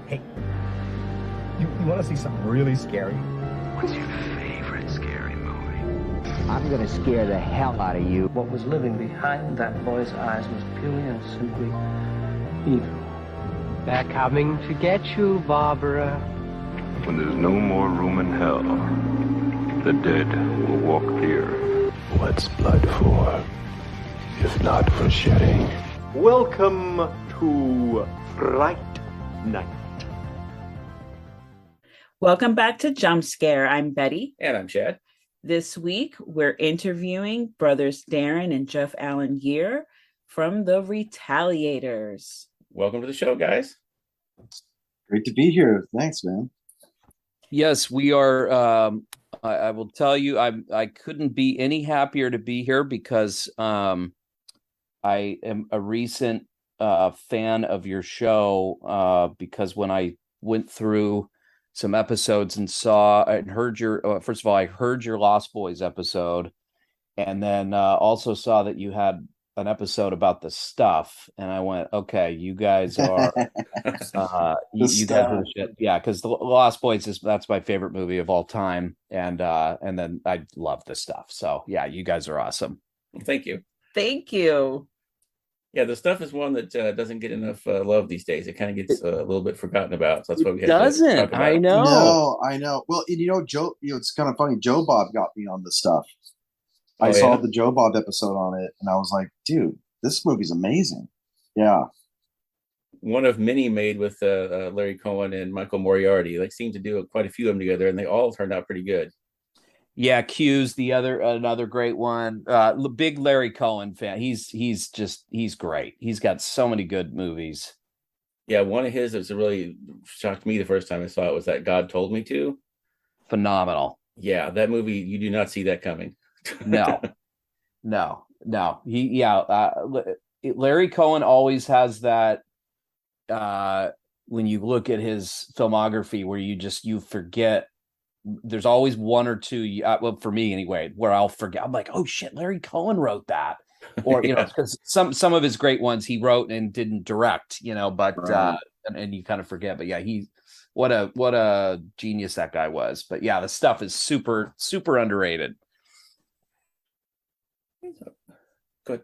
Hey, you want to see something really scary? What's your favorite scary movie? I'm gonna scare the hell out of you. What was living behind that boy's eyes was purely and simply evil. They're coming to get you, Barbara. When there's no more room in hell, the dead will walk here. What's blood for, if not for shedding? Welcome to Fright Night. Welcome back to Jump Scare. I'm Betty. And I'm Chad. This week, we're interviewing brothers Darren and Jeff Allen Geare from the Retaliators. Welcome to the show, guys. Great to be here. Thanks, man. Yes, we are. I will tell you, I couldn't be any happier to be here because I am a recent fan of your show because when I went through some episodes and saw and heard your first of all, I heard your Lost Boys episode, and then also saw that you had an episode about the stuff, and I went, okay, you guys are you guys are the shit. Yeah, because the Lost Boys that's my favorite movie of all time, and then I love the stuff. So yeah, you guys are awesome. Thank you. Thank you. Yeah, the stuff is one that doesn't get enough love these days. It kind of gets a little bit forgotten about. So that's why we have to talk about it. I know. Well, Joe, it's kind of funny. Joe Bob got me on this stuff. I saw the Joe Bob episode on it, and I was like, dude, this movie's amazing. Yeah. One of many made with Larry Cohen and Michael Moriarty. They seem to do quite a few of them together, and they all turned out pretty good. Yeah, Q's another great one. Big Larry Cohen fan. He's great. He's got so many good movies. Yeah, one of his that really shocked me the first time I saw it was that God Told Me To. Phenomenal. Yeah, that movie, you do not see that coming. No. Larry Cohen always has that when you look at his filmography where you forget. There's always one or two, well, for me anyway, where I'll forget. I'm like, oh shit, Larry Cohen wrote that, or because some of his great ones he wrote and didn't direct, but right. And you kind of forget. But yeah, what a genius that guy was. But yeah, the stuff is super underrated. Good.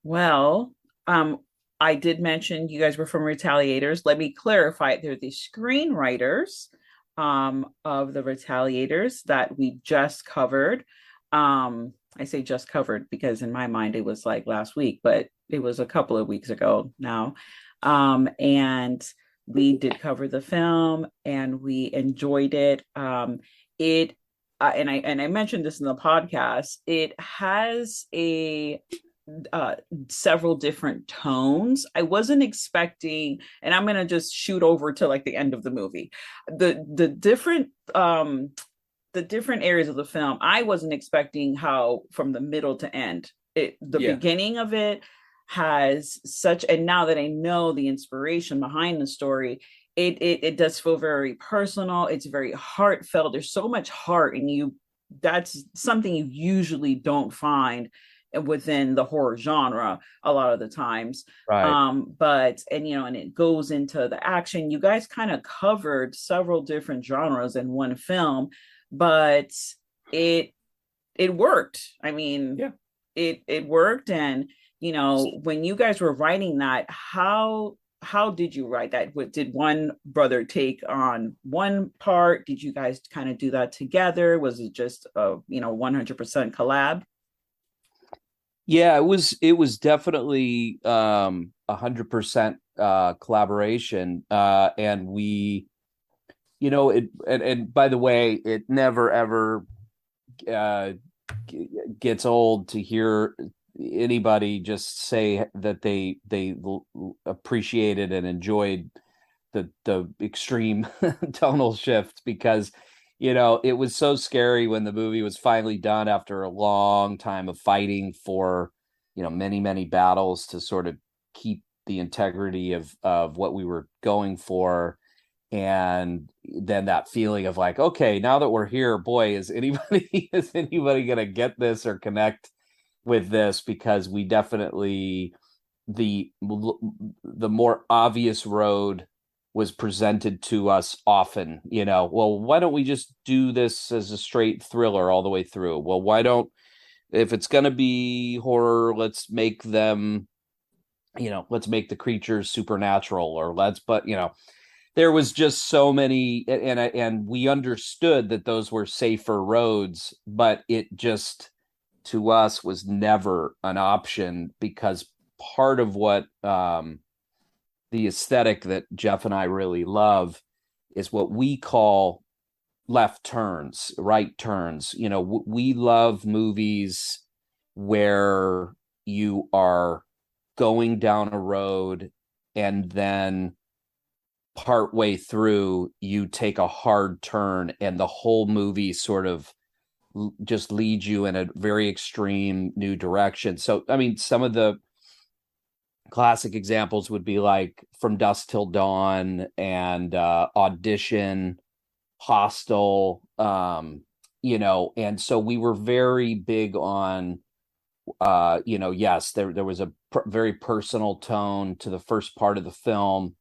Well, I did mention you guys were from Retaliators. Let me clarify, they're the screenwriters of the Retaliators that we just covered. I say just covered because in my mind it was like last week, but it was a couple of weeks ago now. And we did cover the film and we enjoyed it. And I mentioned this in the podcast. It has several different tones. I wasn't expecting, and I'm gonna just shoot over to like the end of the movie. The different areas of the film, I wasn't expecting how from the middle to end. Beginning of it has such, and now that I know the inspiration behind the story, it does feel very personal. It's very heartfelt. There's so much heart in you. That's something you usually don't find within the horror genre a lot of the times. Right. And it goes into the action. You guys kind of covered several different genres in one film, but it worked. I mean, yeah. It worked. And when you guys were writing that, how did you write that? Did one brother take on one part? Did you guys kind of do that together? Was it just a 100% collab? Yeah, it was definitely 100% collaboration, and we, and by the way, it never ever gets old to hear anybody just say that they appreciated and enjoyed the extreme tonal shift, because it was so scary when the movie was finally done after a long time of fighting for, many battles to sort of keep the integrity of what we were going for. And then that feeling of like, okay, now that we're here, boy, is anybody going to get this or connect with this? Because we definitely, the more obvious road was presented to us often. Well, why don't we just do this as a straight thriller all the way through? Well, if it's going to be horror, let's make them, let's make the creatures supernatural, or there was just so many, and we understood that those were safer roads, but it just, to us, was never an option, because part of what the aesthetic that Jeff and I really love is what we call left turns, right turns. We love movies where you are going down a road and then partway through you take a hard turn, and the whole movie sort of just leads you in a very extreme new direction. So, I mean, some of the classic examples would be like From Dusk Till Dawn and Audition, Hostel, and so we were very big on, yes, there was a very personal tone to the first part of the film.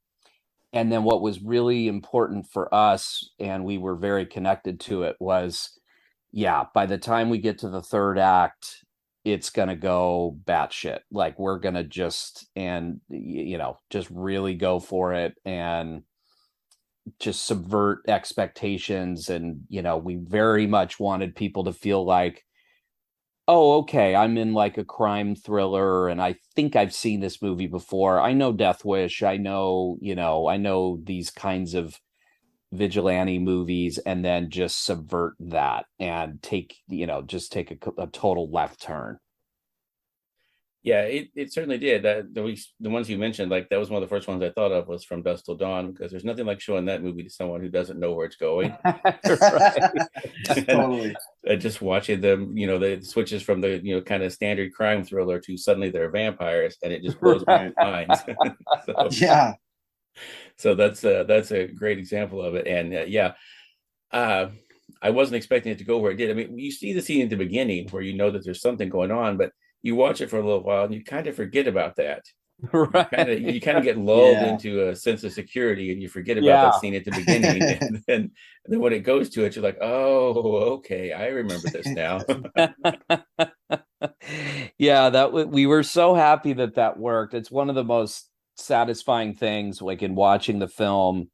And then what was really important for us, and we were very connected to it, was, by the time we get to the third act, it's going to go batshit. Like, we're going to just really go for it and just subvert expectations. And, we very much wanted people to feel like, oh, okay, I'm in like a crime thriller, and I think I've seen this movie before. I know Death Wish. I know these kinds of vigilante movies, and then just subvert that and take a total left turn. Yeah, it certainly did. That the ones you mentioned, like, that was one of the first ones I thought of, was From Dusk Till Dawn, because there's nothing like showing that movie to someone who doesn't know where it's going. Totally. And just watching them, the switches from the kind of standard crime thriller to suddenly they're vampires, and it just blows my mind. So that's a great example of it. And I wasn't expecting it to go where it did. I mean, you see the scene at the beginning where you know that there's something going on, but you watch it for a little while and you kind of forget about that. Right. You kind of get lulled into a sense of security, and you forget about that scene at the beginning. and then when it goes to it, you're like, oh, okay, I remember this now. We were so happy that worked. It's one of the most satisfying things, like, in watching the film,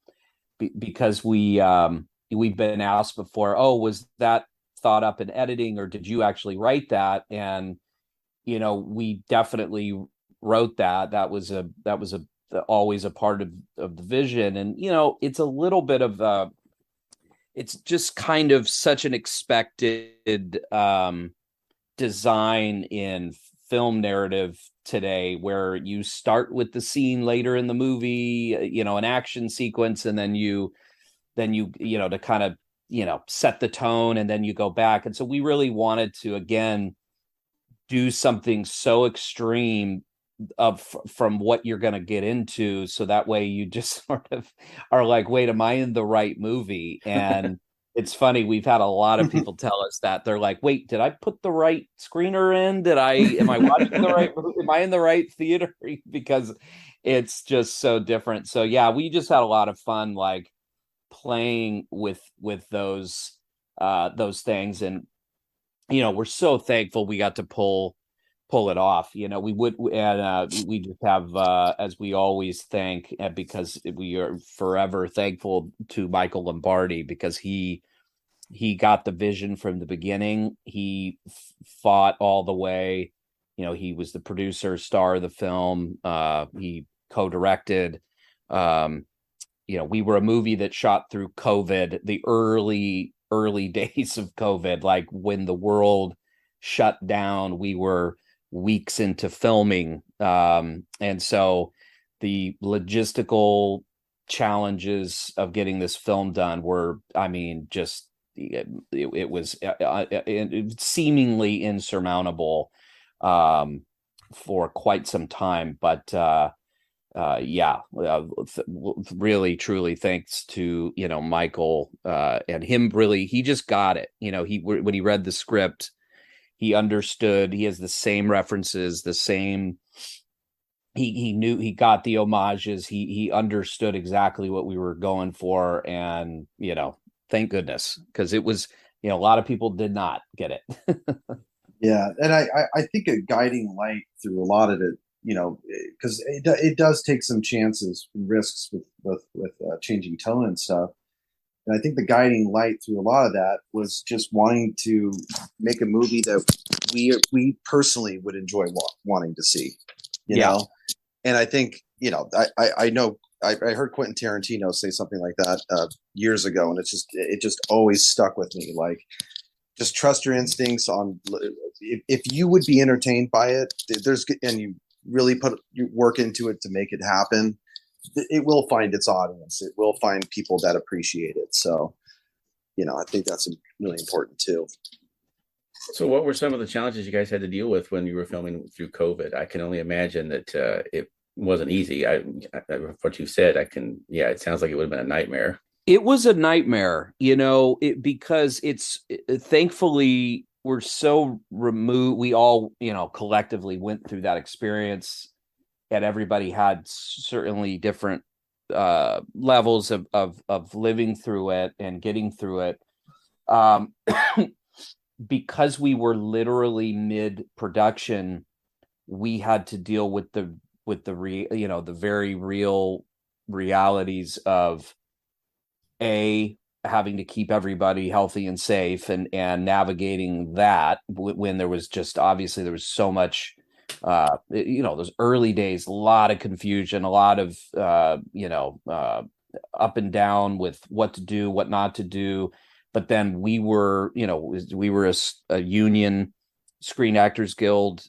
because we've been asked before, oh, was that thought up in editing, or did you actually write that? And we definitely wrote that. That was always a part of the vision. And it's a little bit of it's just kind of such an expected design in film narrative today, where you start with the scene later in the movie, an action sequence, and then you to kind of set the tone, and then you go back. And so we really wanted to, again, do something so extreme from what you're going to get into, so that way you just sort of are like, wait, am I in the right movie? And it's funny, we've had a lot of people tell us that. They're like, wait, did I put the right screener in? Am I watching the right movie? Am I in the right theater? Because it's just so different. So we just had a lot of fun, like, playing with those things. And we're so thankful we got to pull it off. We just have, as we always thank, because we are forever thankful to Michael Lombardi, because he got the vision from the beginning. He fought all the way. He was the producer, star of the film. He co-directed. We were a movie that shot through COVID, the early days of COVID, like when the world shut down. We were weeks into filming, and so the logistical challenges of getting this film done were, it was seemingly insurmountable for quite some time. But really, truly thanks to Michael and him. Really, he just got it. When he read the script, he understood. He has the same references, the same he knew, he got the homages, he understood exactly what we were going for, and thank goodness, because it was, a lot of people did not get it. Yeah, and I think a guiding light through a lot of it, because it does take some chances and risks with changing tone and stuff. And I think the guiding light through a lot of that was just wanting to make a movie that we personally would enjoy wanting to see, you know. And I think, I know I heard Quentin Tarantino say something like that years ago, and it just always stuck with me. Like, just trust your instincts on if you would be entertained by it. And you really put your work into it to make it happen, it will find its audience. It will find people that appreciate it. So, I think that's really important too. So what were some of the challenges you guys had to deal with when you were filming through COVID? I can only imagine that it wasn't easy. What you said, it sounds like it would have been a nightmare. It was a nightmare, because thankfully we're so removed. We all, collectively went through that experience, and everybody had certainly different levels of living through it and getting through it. Because we were literally mid-production, we had to deal with the very real realities of having to keep everybody healthy and safe, and navigating that when there was so much, those early days, a lot of confusion, a lot of, up and down with what to do, what not to do. But then we were a union Screen Actors Guild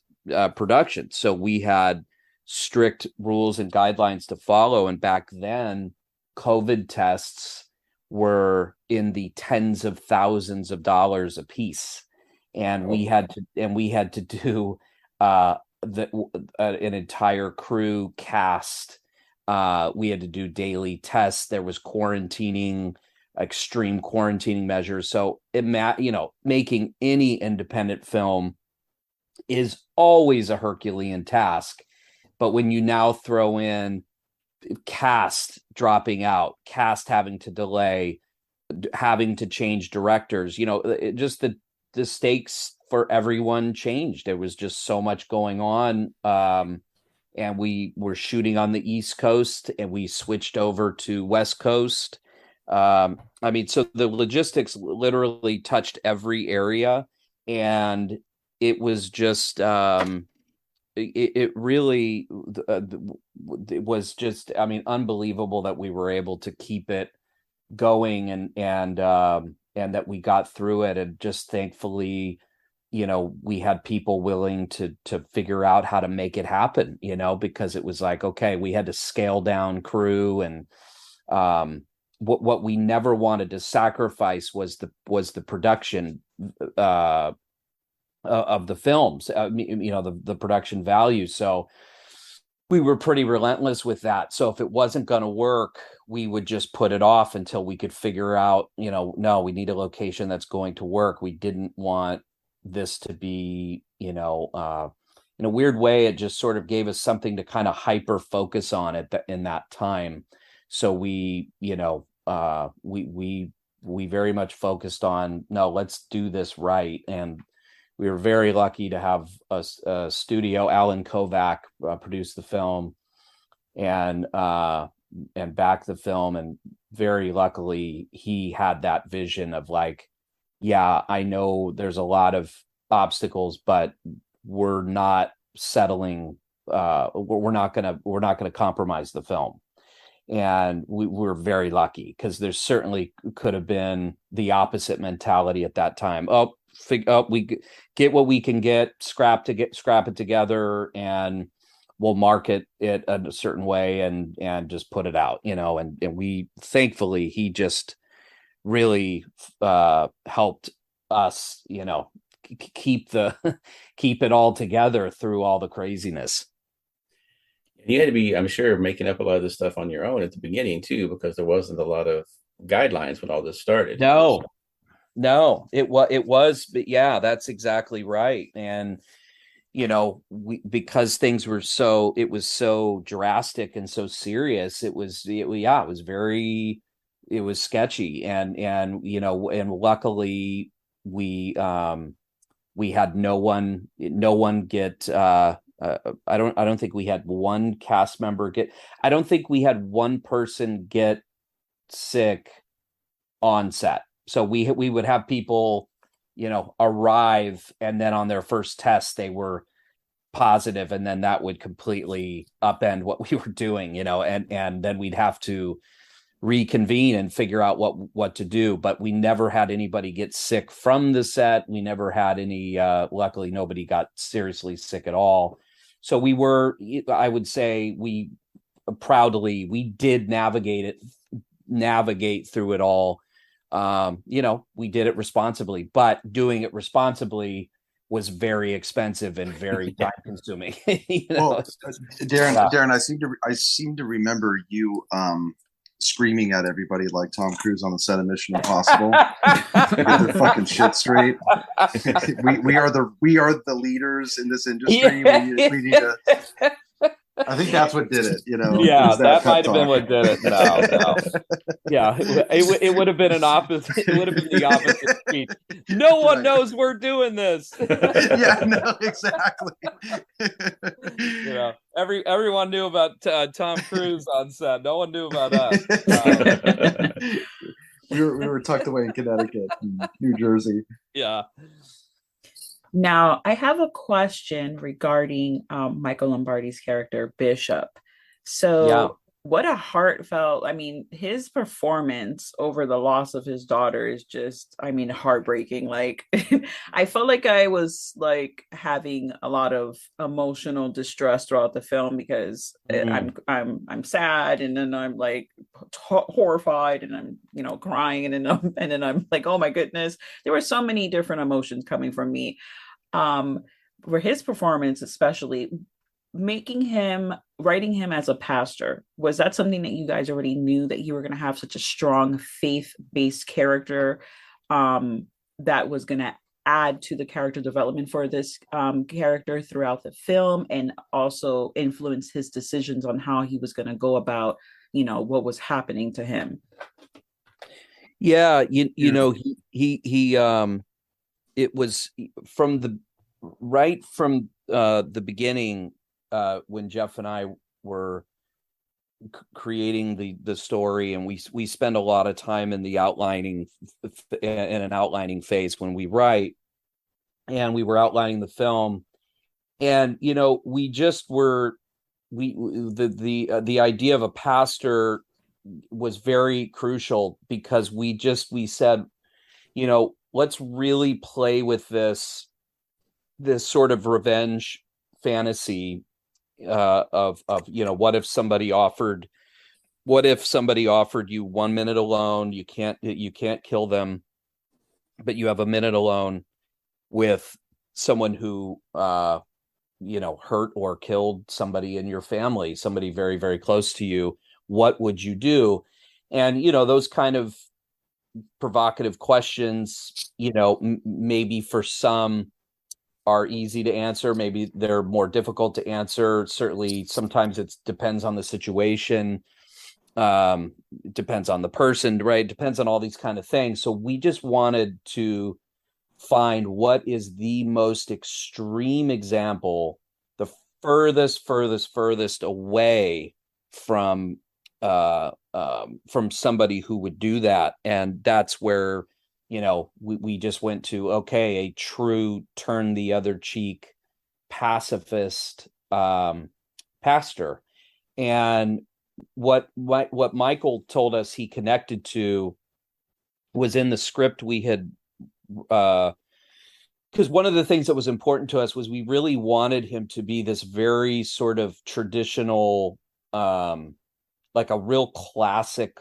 production. So we had strict rules and guidelines to follow. And back then, COVID tests were in the tens of thousands of dollars a piece, and we had to do an entire crew cast. We had to do daily tests. There was extreme quarantining measures. So making any independent film is always a Herculean task. But when you now throw in cast dropping out, cast having to delay, having to change directors, just the stakes for everyone changed. There was just so much going on. And we were shooting on the East Coast, and we switched over to West Coast. So the logistics literally touched every area, and it was just, it really, it was just, unbelievable that we were able to keep it going, and that we got through it. And just thankfully, we had people willing to figure out how to make it happen, because it was like, okay, we had to scale down crew, and what we never wanted to sacrifice was the production of the films, the production value. So we were pretty relentless with that. So if it wasn't going to work, we would just put it off until we could figure out, no, we need a location that's going to work. We didn't want this to be, in a weird way, it just sort of gave us something to kind of hyper focus on it in that time. So we very much focused on, no, let's do this right. And we were very lucky to have a studio. Alan Kovac produced the film and backed the film. And very luckily, he had that vision of like, yeah, I know there's a lot of obstacles, but we're not settling. We're not gonna compromise the film. And we're very lucky, because there certainly could have been the opposite mentality at that time. We get what we can get, scrap it together, and we'll market it a certain way and just put it out, and we, thankfully, he just really helped us, keep it all together through all the craziness. You had to be, I'm sure, making up a lot of this stuff on your own at the beginning too, because there wasn't a lot of guidelines when all this started. No, it was, but yeah, that's exactly right. And because things were it was so drastic and so serious, it was sketchy, and luckily we had no one get I don't think we had one cast member I don't think we had one person get sick on set. So we would have people arrive, and then on their first test they were positive, and then that would completely upend what we were doing, and then we'd have to reconvene and figure out what to do. But we never had anybody get sick from the set. We never had any luckily nobody got seriously sick at all. So I would say we did navigate through it all. We did it responsibly, but doing it responsibly was very expensive and very time consuming. Well, Darren, I seem to remember you screaming at everybody like Tom Cruise on the set of Mission Impossible. Get their fucking shit straight. we are the leaders in this industry. We need to. I think that's what did it. Yeah, that might have been what did it. No. Yeah, it would have been an opposite. It would have been the opposite speech. No one knows we're doing this. Yeah, no, exactly. Everyone knew about Tom Cruise on set. No one knew about us. We were tucked away in Connecticut, New Jersey. Yeah. Now, I have a question regarding Michael Lombardi's character, Bishop. So, what a heartfelt, his performance over the loss of his daughter is just, heartbreaking. Like, I felt like I was like having a lot of emotional distress throughout the film, because I'm sad, and then I'm like horrified, and I'm crying, and then I'm like, oh my goodness. There were so many different emotions coming from me. For his performance, especially writing him as a pastor, was that something that you guys already knew, that you were going to have such a strong faith-based character that was going to add to the character development for this character throughout the film, and also influence his decisions on how he was going to go about what was happening to him? Yeah, he it was from the beginning, when Jeff and I were creating the story, and we spend a lot of time in the outlining phase when we write, and we were outlining the film, and we just were the idea of a pastor was very crucial, because we said, let's really play with this sort of revenge fantasy of what if somebody offered you 1 minute alone, you can't kill them, but you have a minute alone with someone who hurt or killed somebody in your family, somebody very, very close to you. What would you do? And those kind of provocative questions, maybe for some are easy to answer, maybe they're more difficult to answer. Certainly sometimes it depends on the situation, depends on the person, right? Depends on all these kind of things. So we just wanted to find what is the most extreme example, the furthest away from somebody who would do that. And that's where we just went to, okay, a true turn the other cheek pacifist pastor. And what Michael told us he connected to was in the script we had, because one of the things that was important to us was we really wanted him to be this very sort of traditional, like a real classic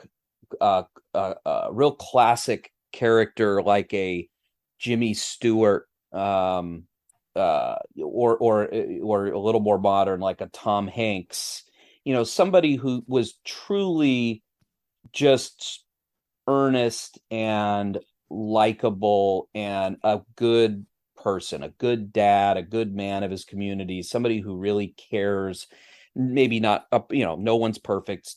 character, like a Jimmy Stewart, or a little more modern, like a Tom Hanks, somebody who was truly just earnest and likable and a good person, a good dad, a good man of his community, somebody who really cares. Maybe not up, no one's perfect,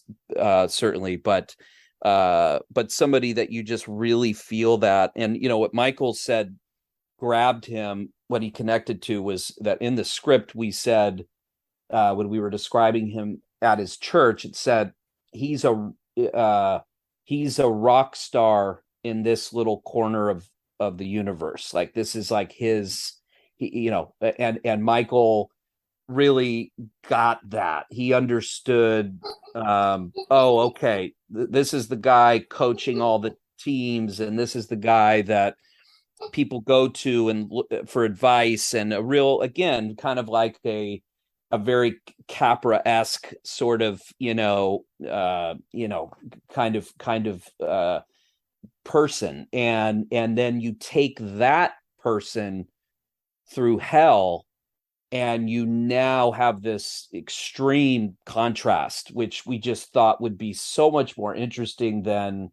certainly, but somebody that you just really feel that. And what Michael said grabbed him, what he connected to was that in the script we said, when we were describing him at his church, it said he's a rock star in this little corner of the universe. Like, this is like his, and Michael really got that. He understood, okay, this is the guy coaching all the teams, and this is the guy that people go to and for advice, and a real, again, kind of like a very Capra-esque sort of, kind of person. And then you take that person through hell, and you now have this extreme contrast, which we just thought would be so much more interesting than,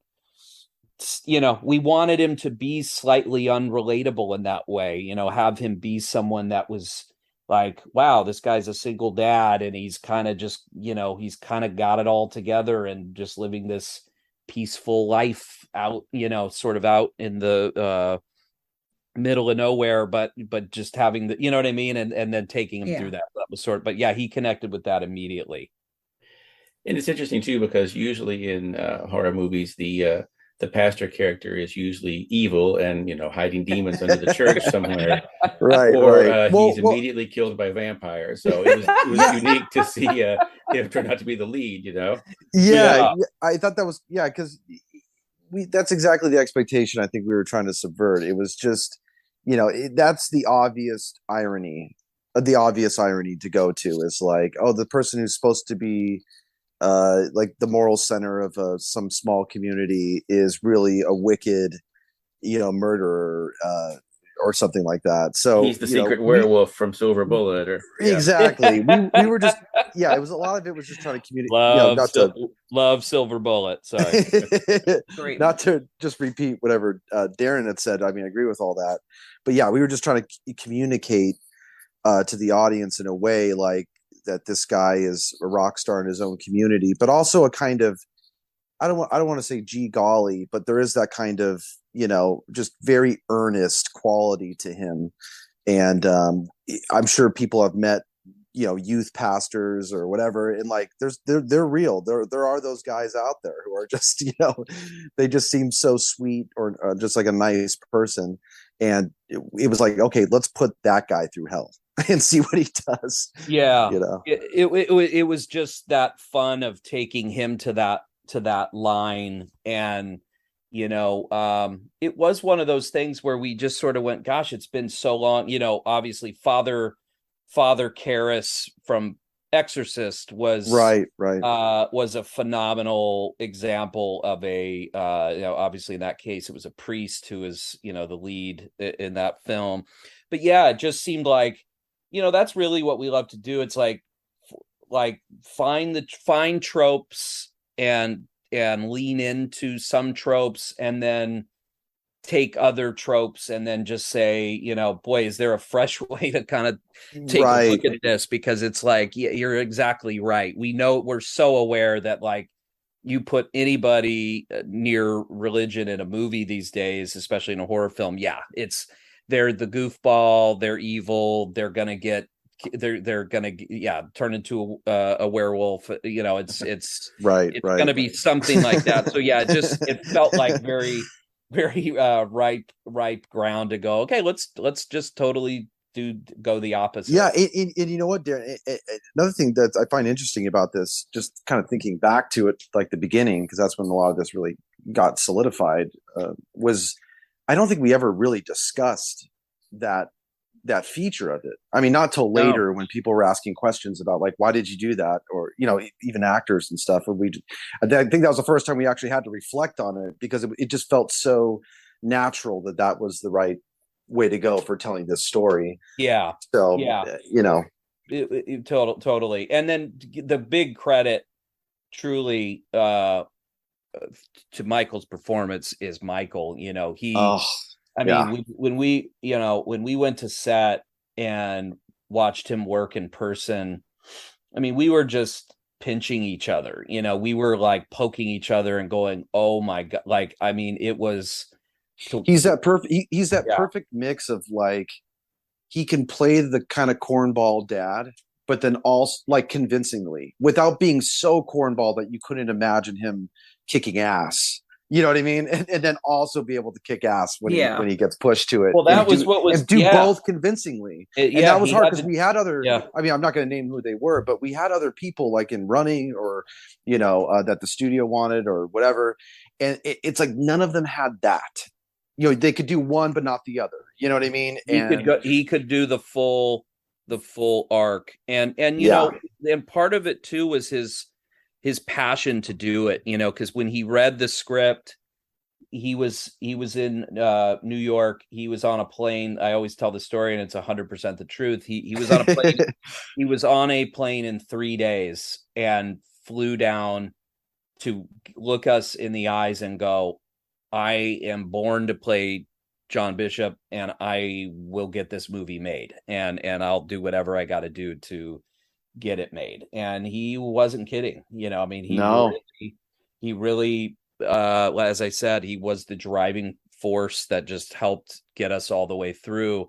we wanted him to be slightly unrelatable in that way, have him be someone that was like, wow, this guy's a single dad, and he's kind of just, he's kind of got it all together and just living this peaceful life out, sort of out in the middle of nowhere, but just having the, what I mean, and then taking him through that was sort of, but yeah, he connected with that immediately. And it's interesting too, because usually in horror movies, the pastor character is usually evil and hiding demons under the church somewhere, right? Or he's immediately killed by vampires. So it was unique to see him turn out to be the lead. Yeah, I thought that was because that's exactly the expectation I think we were trying to subvert. It was just, that's the obvious irony. The obvious irony to go to is like, oh, the person who's supposed to be like the moral center of some small community is really a wicked, murderer or something like that. So he's the secret werewolf from Silver Bullet, or exactly. we were just it was a lot of it was just trying to communicate. Love Silver Bullet. Sorry, not to just repeat whatever Darren had said. I mean, I agree with all that, but we were just trying to communicate to the audience in a way like that this guy is a rock star in his own community, but also a kind of, I don't want to say gee golly, but there is that kind of, just very earnest quality to him. And I'm sure people have met, youth pastors or whatever, and like they're real. There are those guys out there who are just, they just seem so sweet or just like a nice person. And it was like, okay, let's put that guy through hell and see what he does. Yeah. It was just that fun of taking him to that line. And, it was one of those things where we just sort of went, gosh, it's been so long, obviously Father Karras from Exorcist was right. Was a phenomenal example of a, obviously in that case, it was a priest who was, the lead in that film. But yeah, it just seemed like, that's really what we love to do. It's like find tropes and lean into some tropes, and then take other tropes and then just say, boy, is there a fresh way to kind of take a look at this? Because it's like, you're exactly right. We're so aware that like you put anybody near religion in a movie these days, especially in a horror film. Yeah, they're the goofball, they're evil, they're gonna turn into a werewolf. It's gonna be something like that. So yeah, it felt like very, very ripe ground to go, okay, let's just totally go the opposite. Yeah, and you know what, Darren, another thing that I find interesting about this, just kind of thinking back to it, like the beginning, because that's when a lot of this really got solidified, was I don't think we ever really discussed that feature of it. I mean, not till later when people were asking questions about like, why did you do that? Or, even actors and stuff. And I think that was the first time we actually had to reflect on it, because it just felt so natural that was the right way to go for telling this story. Yeah. So, totally. And then the big credit truly, to Michael's performance is Michael. I mean, when we went to set and watched him work in person, I mean, we were just pinching each other. We were like poking each other and going, "Oh my God!" Like, I mean, it was. He's that perfect. He's that perfect mix of like, he can play the kind of cornball dad, but then also like convincingly, without being so cornball that you couldn't imagine him kicking ass. You know what I mean? And then also be able to kick ass when he gets pushed to it. Well, that was both convincingly. And that was hard because we had other. Yeah. I mean, I'm not going to name who they were, but we had other people like in running or that the studio wanted or whatever, and it's like none of them had that. They could do one but not the other. You know what I mean? He could do the full arc, and and part of it too was his passion to do it, because when he read the script, he was in New York. He was on a plane. I always tell the story, and it's 100% the truth. He was on a plane. He was on a plane in 3 days and flew down to look us in the eyes and go, "I am born to play John Bishop, and I will get this movie made, and I'll do whatever I got to do to get it made." And he wasn't kidding. I mean, he really, as I said, he was the driving force that just helped get us all the way through.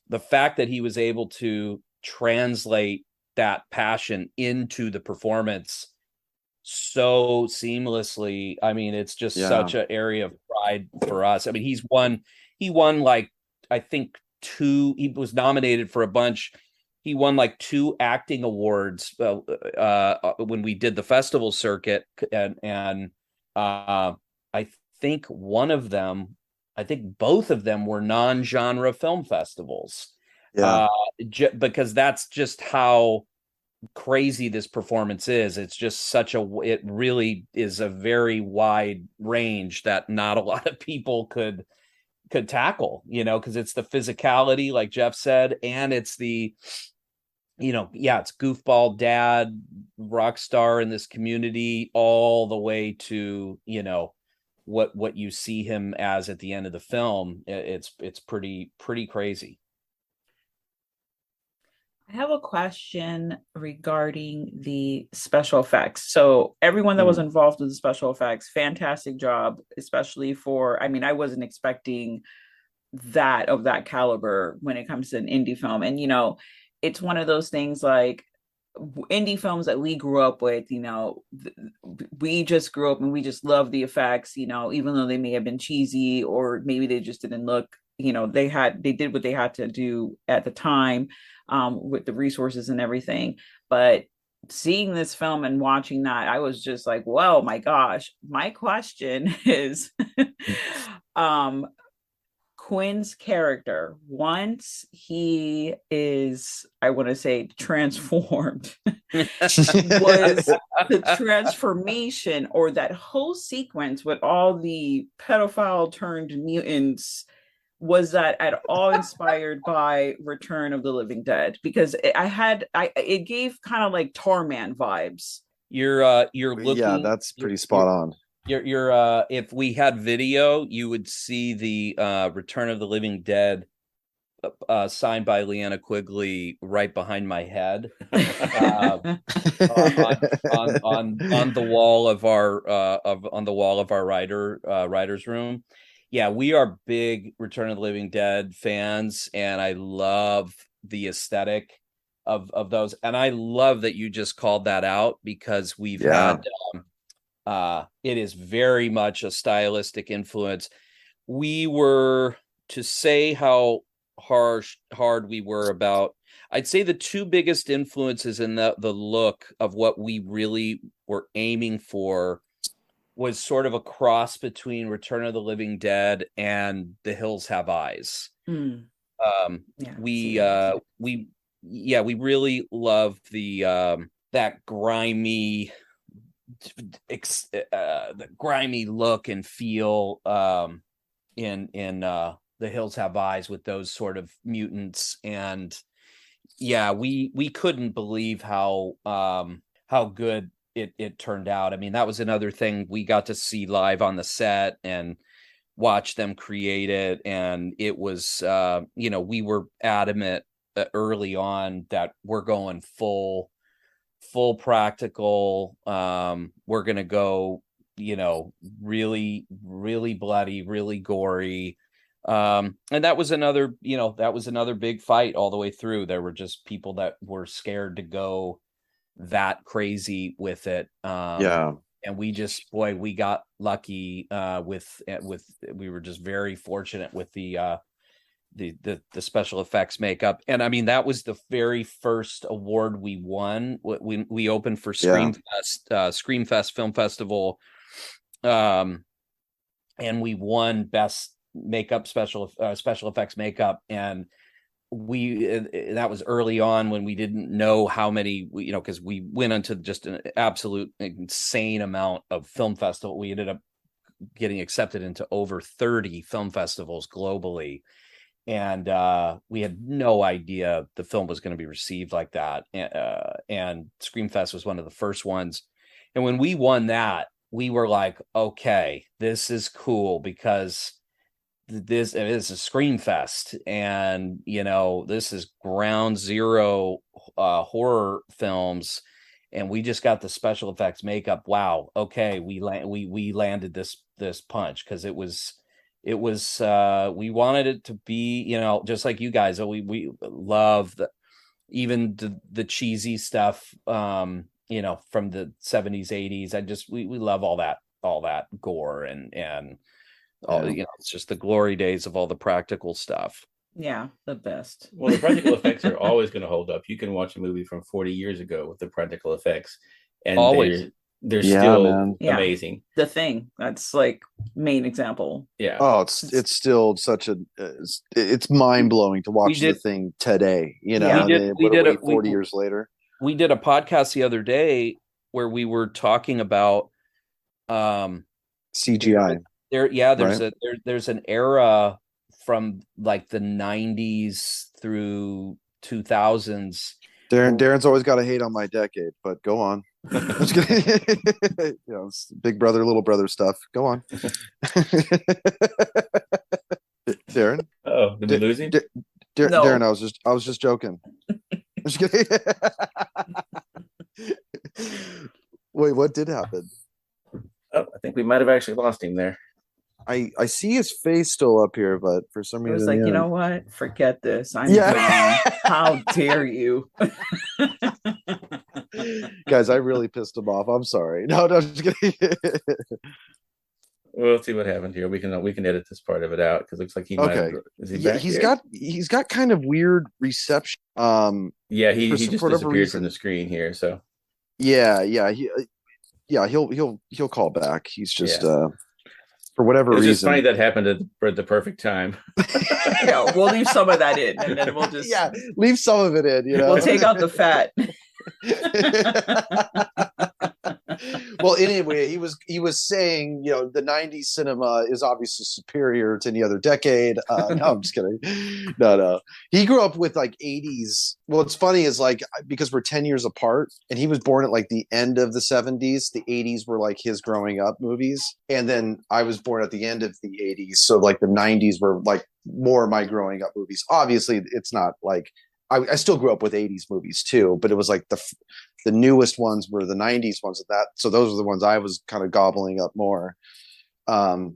The fact that he was able to translate that passion into the performance so seamlessly, I mean, it's just such an area of pride for us. I mean, he won like, I think he was nominated for a bunch. He won like 2 acting awards when we did the festival circuit, and I think both of them were non-genre film festivals. Because that's just how crazy this performance is. It's just it really is a very wide range that not a lot of people could tackle, because it's the physicality, like Jeff said, and it's the it's goofball dad, rock star in this community, all the way to what you see him as at the end of the film. It's pretty crazy. I have a question regarding the special effects. So everyone that was involved with the special effects, fantastic job, especially I mean, I wasn't expecting that of that caliber when it comes to an indie film. And, it's one of those things like indie films that we grew up with, we just grew up and we just love the effects, even though they may have been cheesy or maybe they just didn't look, they did what they had to do at the time. With the resources and everything. But seeing this film and watching that, I was just like, whoa, my gosh. My question is, Quinn's character, once he is, I want to say, transformed, was the transformation or that whole sequence with all the pedophile turned mutants, was that at all inspired by Return of the Living Dead? Because it gave kind of like Tarman vibes. You're looking. Yeah, that's pretty spot on. You're if we had video, you would see the Return of the Living Dead signed by Leanna Quigley right behind my head on the wall of our writer's room. Yeah, we are big Return of the Living Dead fans, and I love the aesthetic of those. And I love that you just called that out, because we've had it is very much a stylistic influence. We were, to say how hard we were about, I'd say the 2 biggest influences in the look of what we really were aiming for was sort of a cross between Return of the Living Dead and The Hills Have Eyes. We really love the that grimy look and feel in The Hills Have Eyes with those sort of mutants. And we couldn't believe how good it turned out. I mean, that was another thing we got to see live on the set, and watch them create it. And it was, we were adamant early on that we're going full practical. We're going to go, really, really bloody, really gory. And that was another big fight all the way through. There were just people that were scared to go that crazy with it. And we got lucky we were just very fortunate with the special effects makeup. And I mean, that was the very first award we won. We opened for Screamfest Film Festival. And we won best makeup special effects makeup. And that was early on when we didn't know how many, because we went into just an absolute insane amount of film festival. We ended up getting accepted into over 30 film festivals globally. And we had no idea the film was going to be received like that. And Screamfest was one of the first ones. And when we won that, we were like, okay, this is cool, because this is a Screamfest, and this is ground zero horror films, and we just got the special effects makeup. Wow, okay, we landed this punch, because it was we wanted it to be, just like you guys. We love even the cheesy stuff, from the 70s, 80s. We love all that gore and all, it's just the glory days of all the practical stuff. Yeah, the best. Well, the practical effects are always going to hold up. You can watch a movie from 40 years ago with the practical effects, and always they're still amazing. The Thing, that's like main example. Yeah. Oh, it's still such it's mind blowing to watch The Thing today. We did 40 years later. We did a podcast the other day where we were talking about CGI. There's an era from like the 90s through 2000s. Darren's always got to hate on my decade, but go on. Just kidding. It's big brother, little brother stuff. Go on. Darren. Oh, did we lose him? No. Darren, I was just joking. Just kidding. Wait, what did happen? Oh, I think we might have actually lost him there. I see his face still up here, but for some reason, it was like, you know what? Forget this. I'm gone. How dare you? Guys, I really pissed him off. I'm sorry. No, just kidding. We'll see what happened here. We can edit this part of it out, because it looks like he might have, is he back here? He's got kind of weird reception. He just disappeared from the screen here. So he'll call back. He's just for whatever reason. It's just funny that happened at the perfect time. Yeah, we'll leave some of that in, and then we'll just leave some of it in. We'll take out the fat. Well, anyway, he was saying, the 90s cinema is obviously superior to any other decade. No, I'm just kidding. No. He grew up with like 80s. Well, what's funny is like, because we're 10 years apart, and he was born at like the end of the 70s. The 80s were like his growing up movies. And then I was born at the end of the 80s. So like the 90s were like more of my growing up movies. Obviously, it's not like, I still grew up with 80s movies too, but it was like the newest ones were the 90s ones of that. So those were the ones I was kind of gobbling up more. So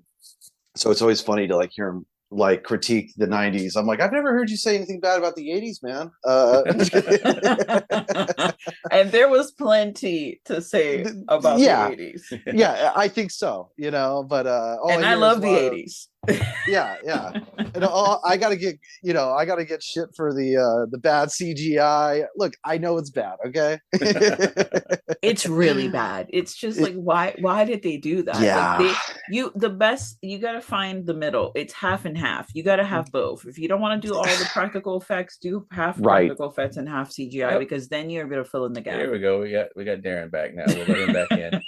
it's always funny to like hear him like critique the 90s. I'm like, I've never heard you say anything bad about the 80s, man. And there was plenty to say about the 80s. Yeah, I think so, but and I love the 80s. Yeah. And I gotta get shit for the bad CGI. Look, I know it's bad, okay? It's really bad. It's just like, why did they do that? Yeah. Like you gotta find the middle. It's half and half. You gotta have both. If you don't want to do all the practical effects, do half practical effects and half CGI, because then you're able to fill in the gap. There we go. We got Darren back now. We'll let him back in.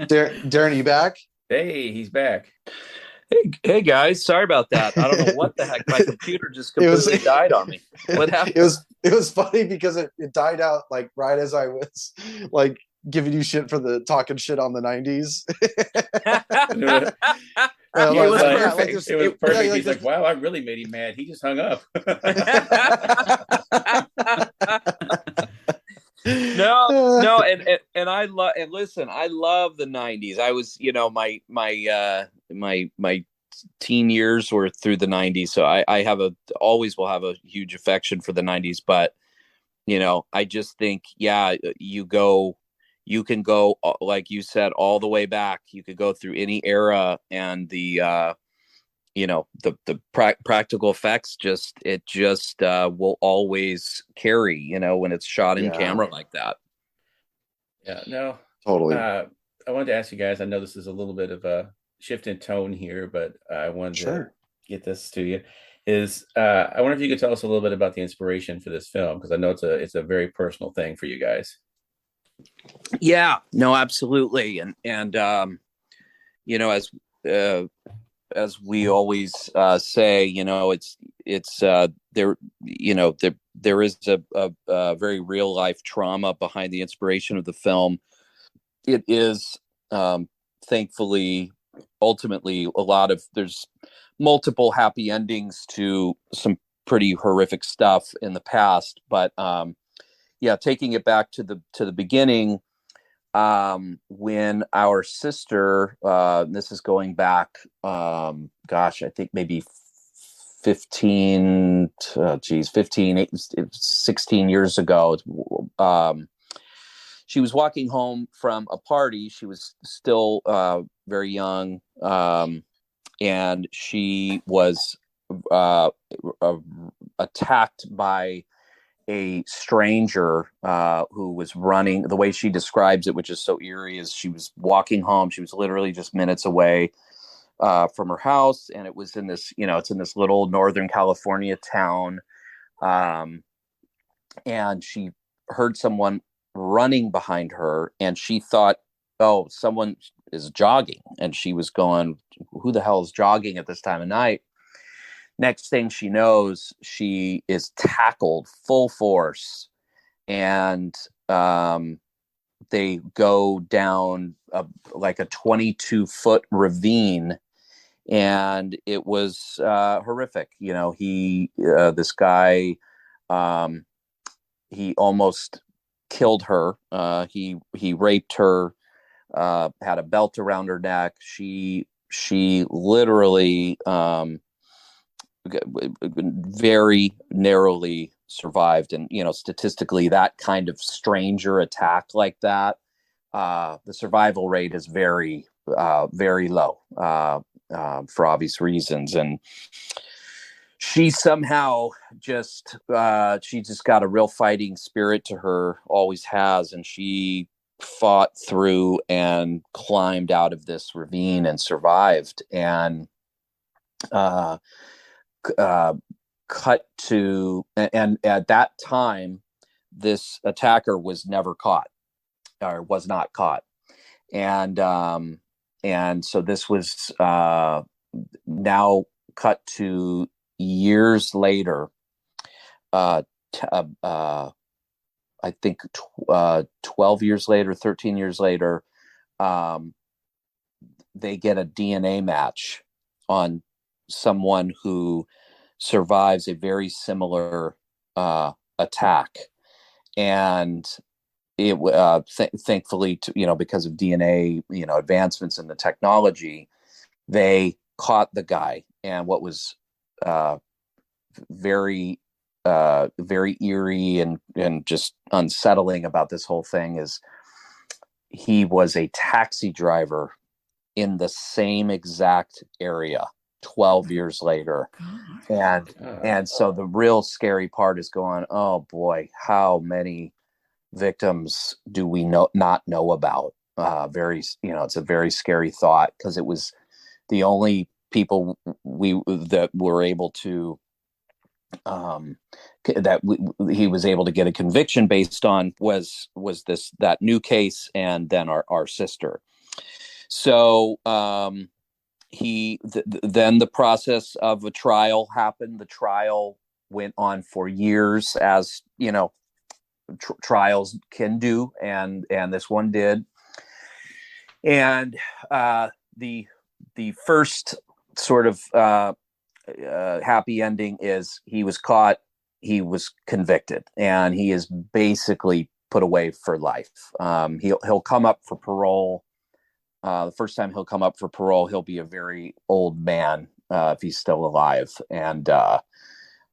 Darren, are you back? Hey, he's back. Hey guys, sorry about that. I don't know what the heck. My computer just completely died on me. What happened? It was funny because it died out like right as I was like giving you shit for the talking shit on the 90s. It was perfect. It was perfect. He's like, wow, I really made him mad. He just hung up. No, and I love, and listen, I love the 90s. I was, my teen years were through the 90s, so I always will have a huge affection for the 90s. But I just think, you can go, like you said, all the way back. You could go through any era, and the practical effects will always carry, when it's shot in camera like that. Yeah, no, totally. I wanted to ask you guys, I know this is a little bit of a shift in tone here, but I wanted to get this to you. I wonder if you could tell us a little bit about the inspiration for this film, because I know it's a very personal thing for you guys. Yeah, no, absolutely. And as we always say, it's there is a very real life trauma behind the inspiration of the film. It is thankfully, ultimately, there's multiple happy endings to some pretty horrific stuff in the past, but taking it back to the beginning, when our sister, this is going back, I think maybe 16 years ago. She was walking home from a party. She was still very young, and she was attacked by a stranger who was running. The way she describes it, which is so eerie, is she was walking home. She was literally just minutes away from her house, and it was in this, it's in this little Northern California town, and she heard someone running behind her, and she thought, oh, someone is jogging, and she was going, who the hell is jogging at this time of night? Next thing she knows, she is tackled full force, and they go down like a 22-foot ravine, and it was horrific. This guy, he almost killed her. He raped her, had a belt around her neck. She literally very narrowly survived, and statistically, that kind of stranger attack like that, the survival rate is very very low, for obvious reasons. And she somehow just got a real fighting spirit to her, always has, and she fought through and climbed out of this ravine and survived. And cut to, and at that time, this attacker was never caught, or was not caught, and so this was now cut to years later. I think 12 years later, 13 years later, they get a DNA match on someone who survives a very similar attack, and it thankfully, because of DNA, advancements in the technology, they caught the guy. And what was very very eerie and just unsettling about this whole thing is he was a taxi driver in the same exact area 12 years later. And so the real scary part is going, oh boy, how many victims do we not know about? It's a very scary thought, because it was the only people that were able to he was able to get a conviction based on was that new case, and then our sister. So then the process of a trial happened. The trial went on for years, as trials can do, and this one did. And the first sort of happy ending is he was caught, he was convicted, and he is basically put away for life. He'll come up for parole. The first time he'll come up for parole, he'll be a very old man if he's still alive, and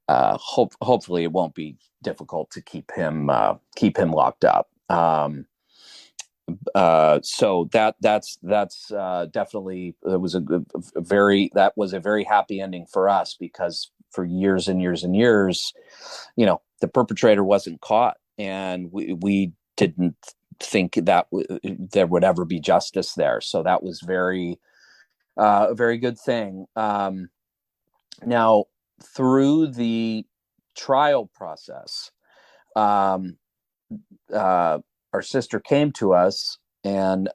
hopefully it won't be difficult to keep him locked up. So that's definitely, it was that was a very happy ending for us, because for years and years and years, the perpetrator wasn't caught, and we didn't think that there would ever be justice there. So that was a very good thing. Now, through the trial process, our sister came to us and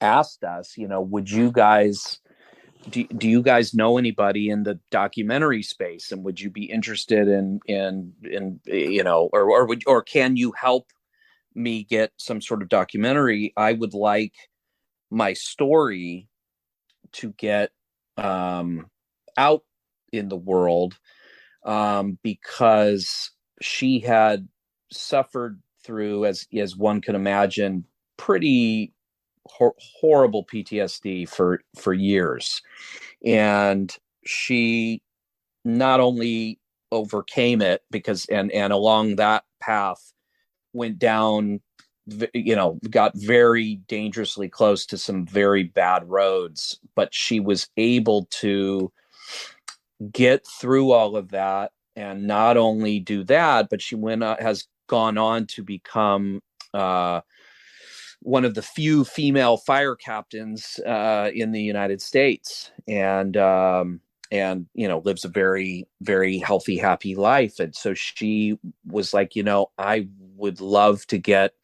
asked us, would you guys, do you guys know anybody in the documentary space, and would you be interested in or can you help me get some sort of documentary? I would like my story to get out in the world, because she had suffered through, as one can imagine, pretty horrible PTSD for years, and she not only overcame it, because and along that path went down, got very dangerously close to some very bad roads, but she was able to get through all of that, and not only do that, but she has gone on to become one of the few female fire captains in the United States, and lives a very, very healthy, happy life. And so she was like, I would love to get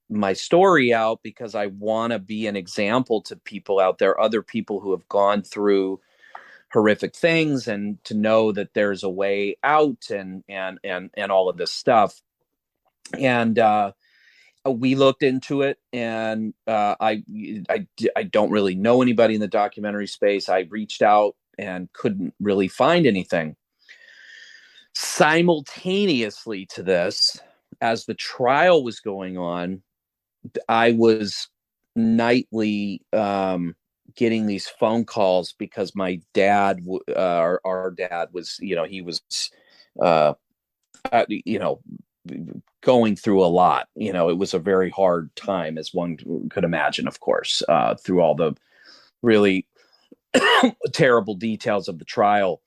my story out, because I want to be an example to people out there, other people who have gone through horrific things, and to know that there's a way out, and all of this stuff. And we looked into it, and I don't really know anybody in the documentary space. I reached out and couldn't really find anything. Simultaneously to this, as the trial was going on, I was nightly getting these phone calls, because my dad, our dad was, he was, going through a lot. It was a very hard time, as one could imagine, of course, through all the really terrible details of the trial.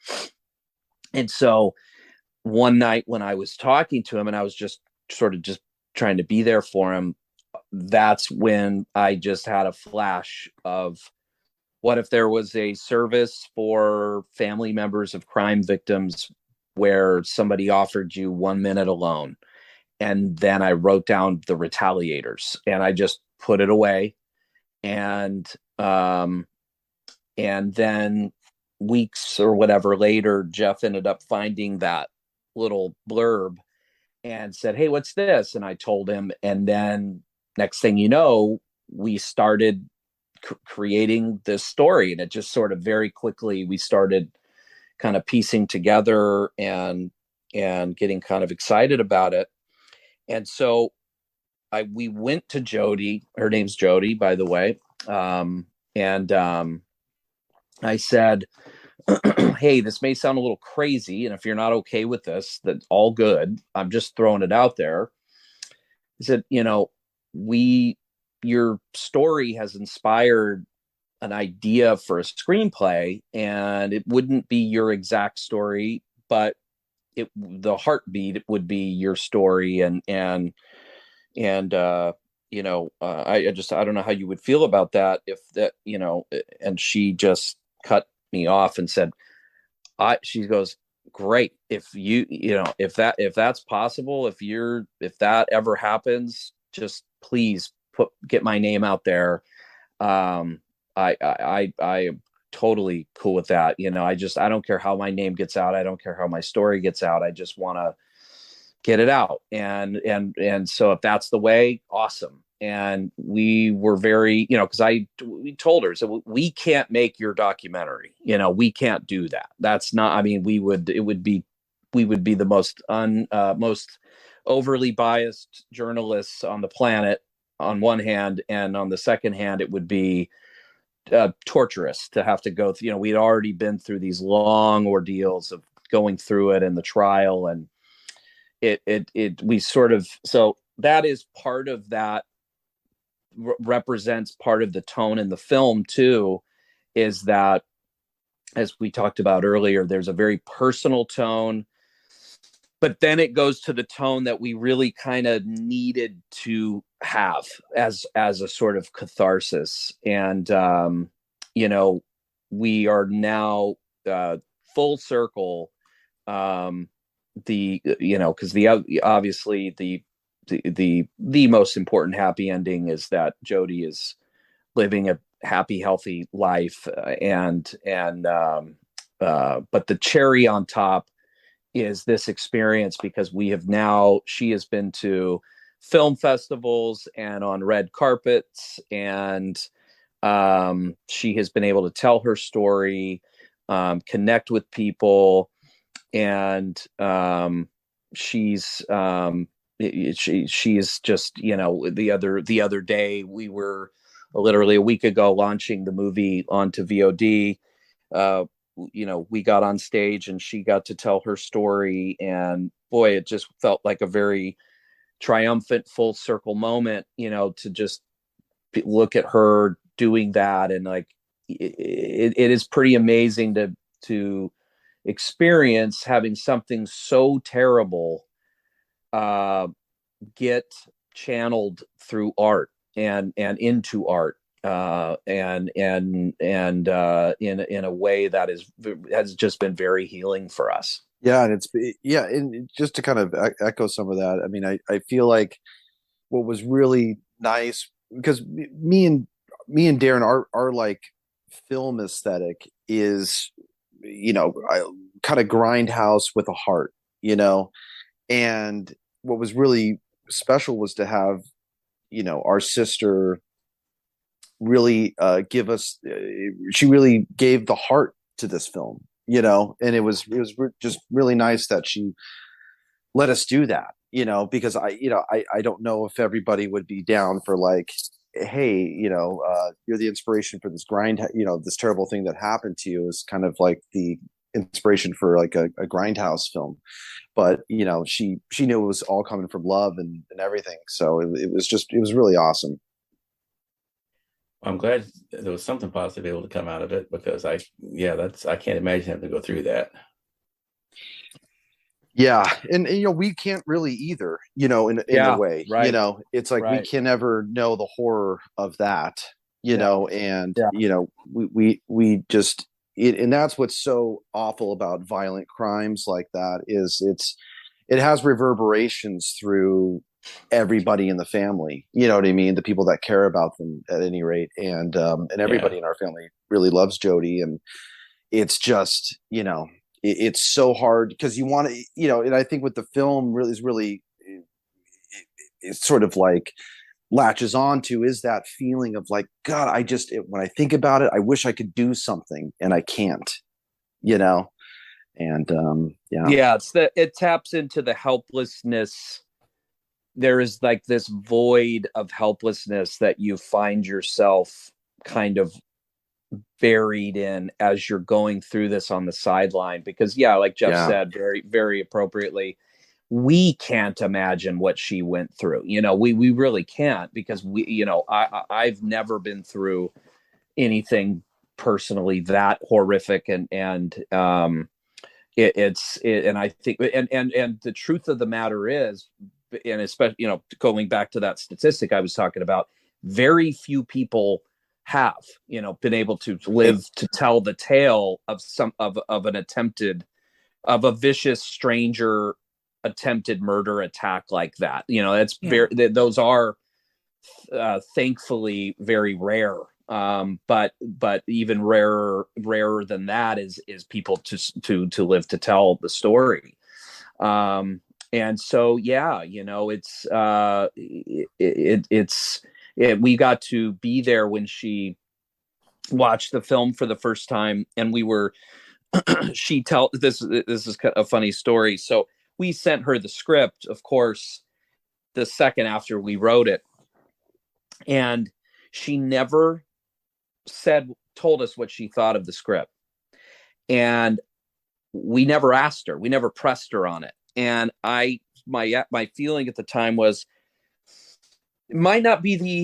And so one night when I was talking to him, and I was just trying to be there for him, that's when I just had a flash of, what if there was a service for family members of crime victims where somebody offered you 1 minute alone? And then I wrote down the Retaliators, and I just put it away. And then weeks or whatever later, Jeff ended up finding that little blurb and said, "Hey, what's this?" And I told him. And then next thing you know, we started creating this story. And it just sort of very quickly, we started kind of piecing together and getting kind of excited about it. And so we went to Jody. Her name's Jody, by the way. I said, "Hey, this may sound a little crazy, and if you're not okay with this, that's all good. I'm just throwing it out there." I said, your story has inspired an idea for a screenplay, and it wouldn't be your exact story, but the heartbeat would be your story. I don't know how you would feel about that, if that, and she just cut me off and said, she goes, "Great. If if that's possible, if that ever happens, just please get my name out there. I am totally cool with that. I don't care how my name gets out. I don't care how my story gets out. I just want to get it out. And so if that's the way, awesome. And we were very, because we told her, so we can't make your documentary, we can't do that. That's not, I mean, we would be the most overly biased journalists on the planet on one hand, and on the second hand, it would be torturous to have to go through, we'd already been through these long ordeals of going through it and the trial, and we sort of, so that is part of that, represents part of the tone in the film too, is that, as we talked about earlier, there's a very personal tone, but then it goes to the tone that we really kind of needed to have as a sort of catharsis. And we are now full circle, because obviously the most important happy ending is that Jody is living a happy, healthy life, but the cherry on top is this experience, because she has been to film festivals and on red carpets, and she has been able to tell her story, connect with people, and she is just, the other day, we were literally a week ago launching the movie onto VOD. We got on stage and she got to tell her story, and boy, it just felt like a very triumphant full circle moment, to just look at her doing that. And like, it is pretty amazing to experience having something so terrible get channeled through art and into art, and in a way that has just been very healing for us. Yeah, and just to kind of echo some of that, I mean, I feel like what was really nice, because me and Darren, our like film aesthetic is, kind of grindhouse with a heart, and what was really special was to have, our sister really give us, she really gave the heart to this film, and it was just really nice that she let us do that, because I don't know if everybody would be down for like, hey, you're the inspiration for this this terrible thing that happened to you, is kind of like the inspiration for like a grindhouse film. But she knew it was all coming from love and everything, so it was really awesome. I'm glad there was something positive able to come out of it, because I can't imagine having to go through that. Yeah, and we can't really either, in a way, right. It's like we can never know the horror of that, and we just and that's what's so awful about violent crimes like that, is it has reverberations through everybody in the family, you know what I mean, the people that care about them at any rate, and everybody in our family really loves Jody, and it's just, it's so hard, because you want to, and I think what the film really it's sort of like latches onto is that feeling of like, God, when I think about it, I wish I could do something and I can't, and it taps into the helplessness. There is like this void of helplessness that you find yourself kind of buried in as you're going through this on the sideline, because like Jeff said very, very appropriately, we can't imagine what she went through. We really can't, because I've never been through anything personally that horrific, and it's and I think and the truth of the matter is, and especially going back to that statistic I was talking about, very few people have been able to live to tell the tale of a vicious stranger attempted murder attack like that. Those are thankfully very rare, but even rarer than that is people to live to tell the story. And so, yeah, we got to be there when she watched the film for the first time, and we were this is a funny story. So we sent her the script, of course, the second after we wrote it, and she never told us what she thought of the script, and we never asked her, we never pressed her on it. And my feeling at the time was she might not be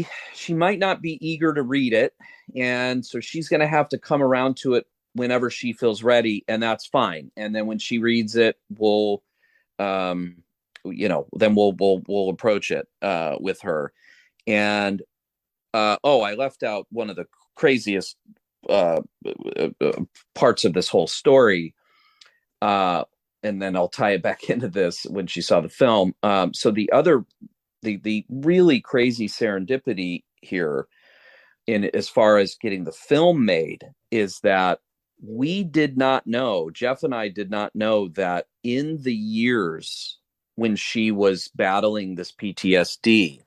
eager to read it, and so she's going to have to come around to it whenever she feels ready, and that's fine. And then when she reads it, we'll then we'll approach it with her. And I left out one of the craziest parts of this whole story, and then I'll tie it back into this when she saw the film. So the really crazy serendipity here, in as far as getting the film made, is that Jeff and I did not know that in the years when she was battling this PTSD,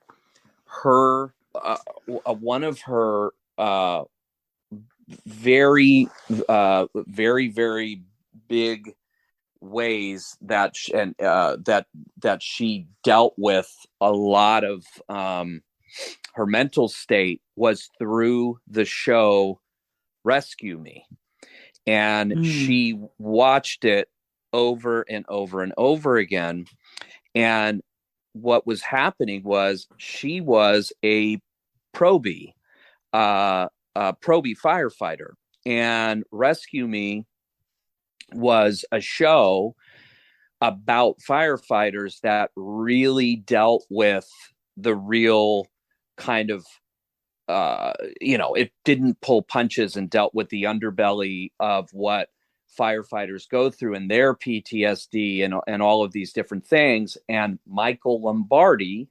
one of her very, very, very big ways that she dealt with a lot of her mental state was through the show Rescue Me. And she watched it over and over and over again. And what was happening was she was a probie firefighter, and Rescue Me was a show about firefighters that really dealt with the real kind of it didn't pull punches and dealt with the underbelly of what firefighters go through and their PTSD and all of these different things. And Michael Lombardi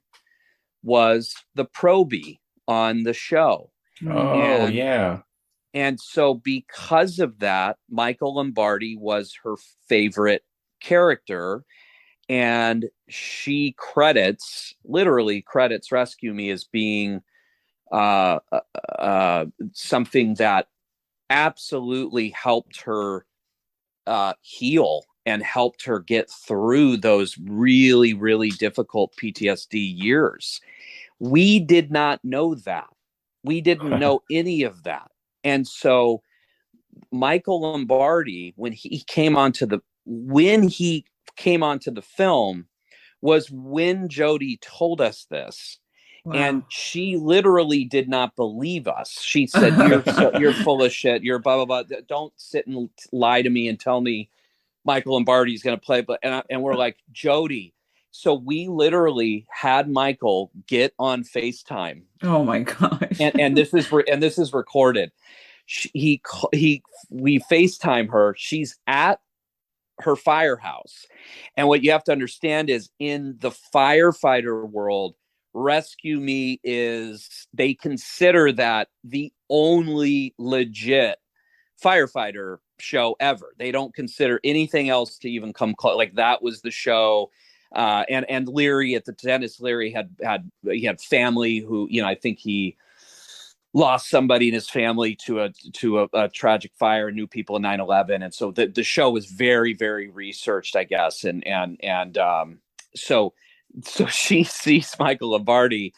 was the probie on the show. Oh, yeah. And so because of that, Michael Lombardi was her favorite character. And she literally credits Rescue Me as being something that absolutely helped her heal and helped her get through those really, really difficult PTSD years. We did not know that. We didn't know any of that. And so Michael Lombardi, when he came onto the film, was when Jody told us this. Wow. And she literally did not believe us. She said, you're full of shit. You're blah, blah, blah. Don't sit and lie to me and tell me Michael Lombardi is going to play. And we're like, Jody. So we literally had Michael get on FaceTime. Oh my gosh. and this is recorded. We FaceTime her. She's at her firehouse. And what you have to understand is, in the firefighter world, Rescue Me they consider that the only legit firefighter show ever. They don't consider anything else to even come close. Like, that was the show. And Leary, at the Dennis Leary had family who, I think he lost somebody in his family to a tragic fire, knew people in 9/11. And so the show was very, very researched, I guess. So she sees Michael Lombardi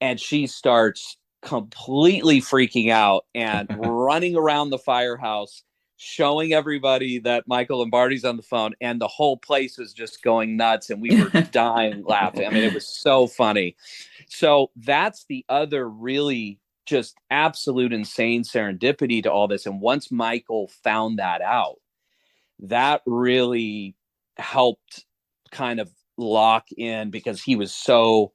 and she starts completely freaking out and running around the firehouse, showing everybody that Michael Lombardi's on the phone, and the whole place is just going nuts. And we were dying laughing. I mean, it was so funny. So that's the other really just absolute insane serendipity to all this. And once Michael found that out, that really helped kind of lock in, because he was so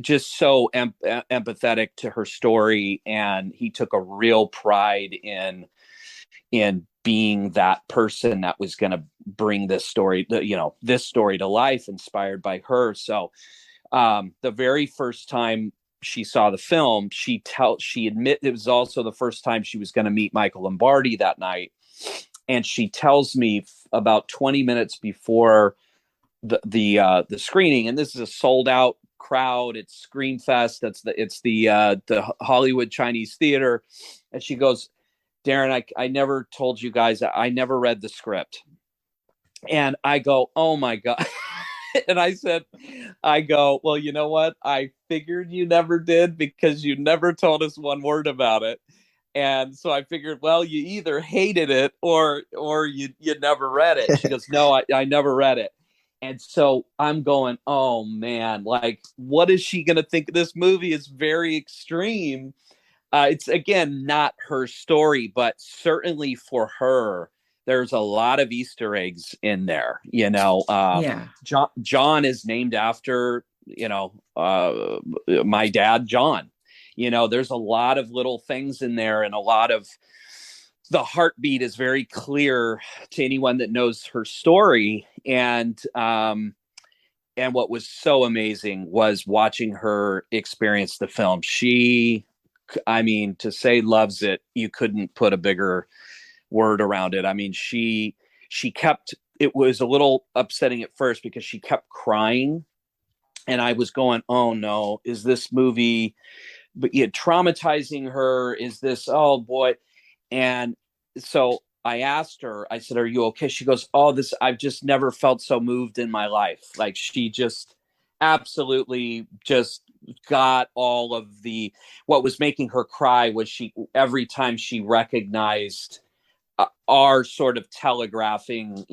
just so empathetic to her story, and he took a real pride in being that person that was going to bring this story to life, inspired by her. So the very first time she saw the film, she admitted it was also the first time she was going to meet Michael Lombardi that night. and she tells me about 20 minutes before the screening, and this is a sold out crowd. It's Screenfest. It's the Hollywood Chinese Theater, and she goes, Darren, I never told you guys, I never read the script. And I go, oh my God. And I go, well, you know what? I figured you never did because you never told us one word about it. And so I figured, well, you either hated it or you never read it. She goes, no, I never read it. And so I'm going, oh man, like, what is she going to think? This movie is very extreme. It's, again, not her story, but certainly for her, there's a lot of Easter eggs in there. John is named after, my dad, John. There's a lot of little things in there, and a lot of the heartbeat is very clear to anyone that knows her story. And what was so amazing was watching her experience the film. To say loves it, you couldn't put a bigger word around it. I mean, she kept, it was a little upsetting at first because she kept crying, and I was going, oh no, is this movie traumatizing her? Is this, oh boy. And so I asked her, I said, are you okay? She goes, oh, I've just never felt so moved in my life. Like, she just absolutely just got all of what was making her cry was every time she recognized our sort of telegraphing,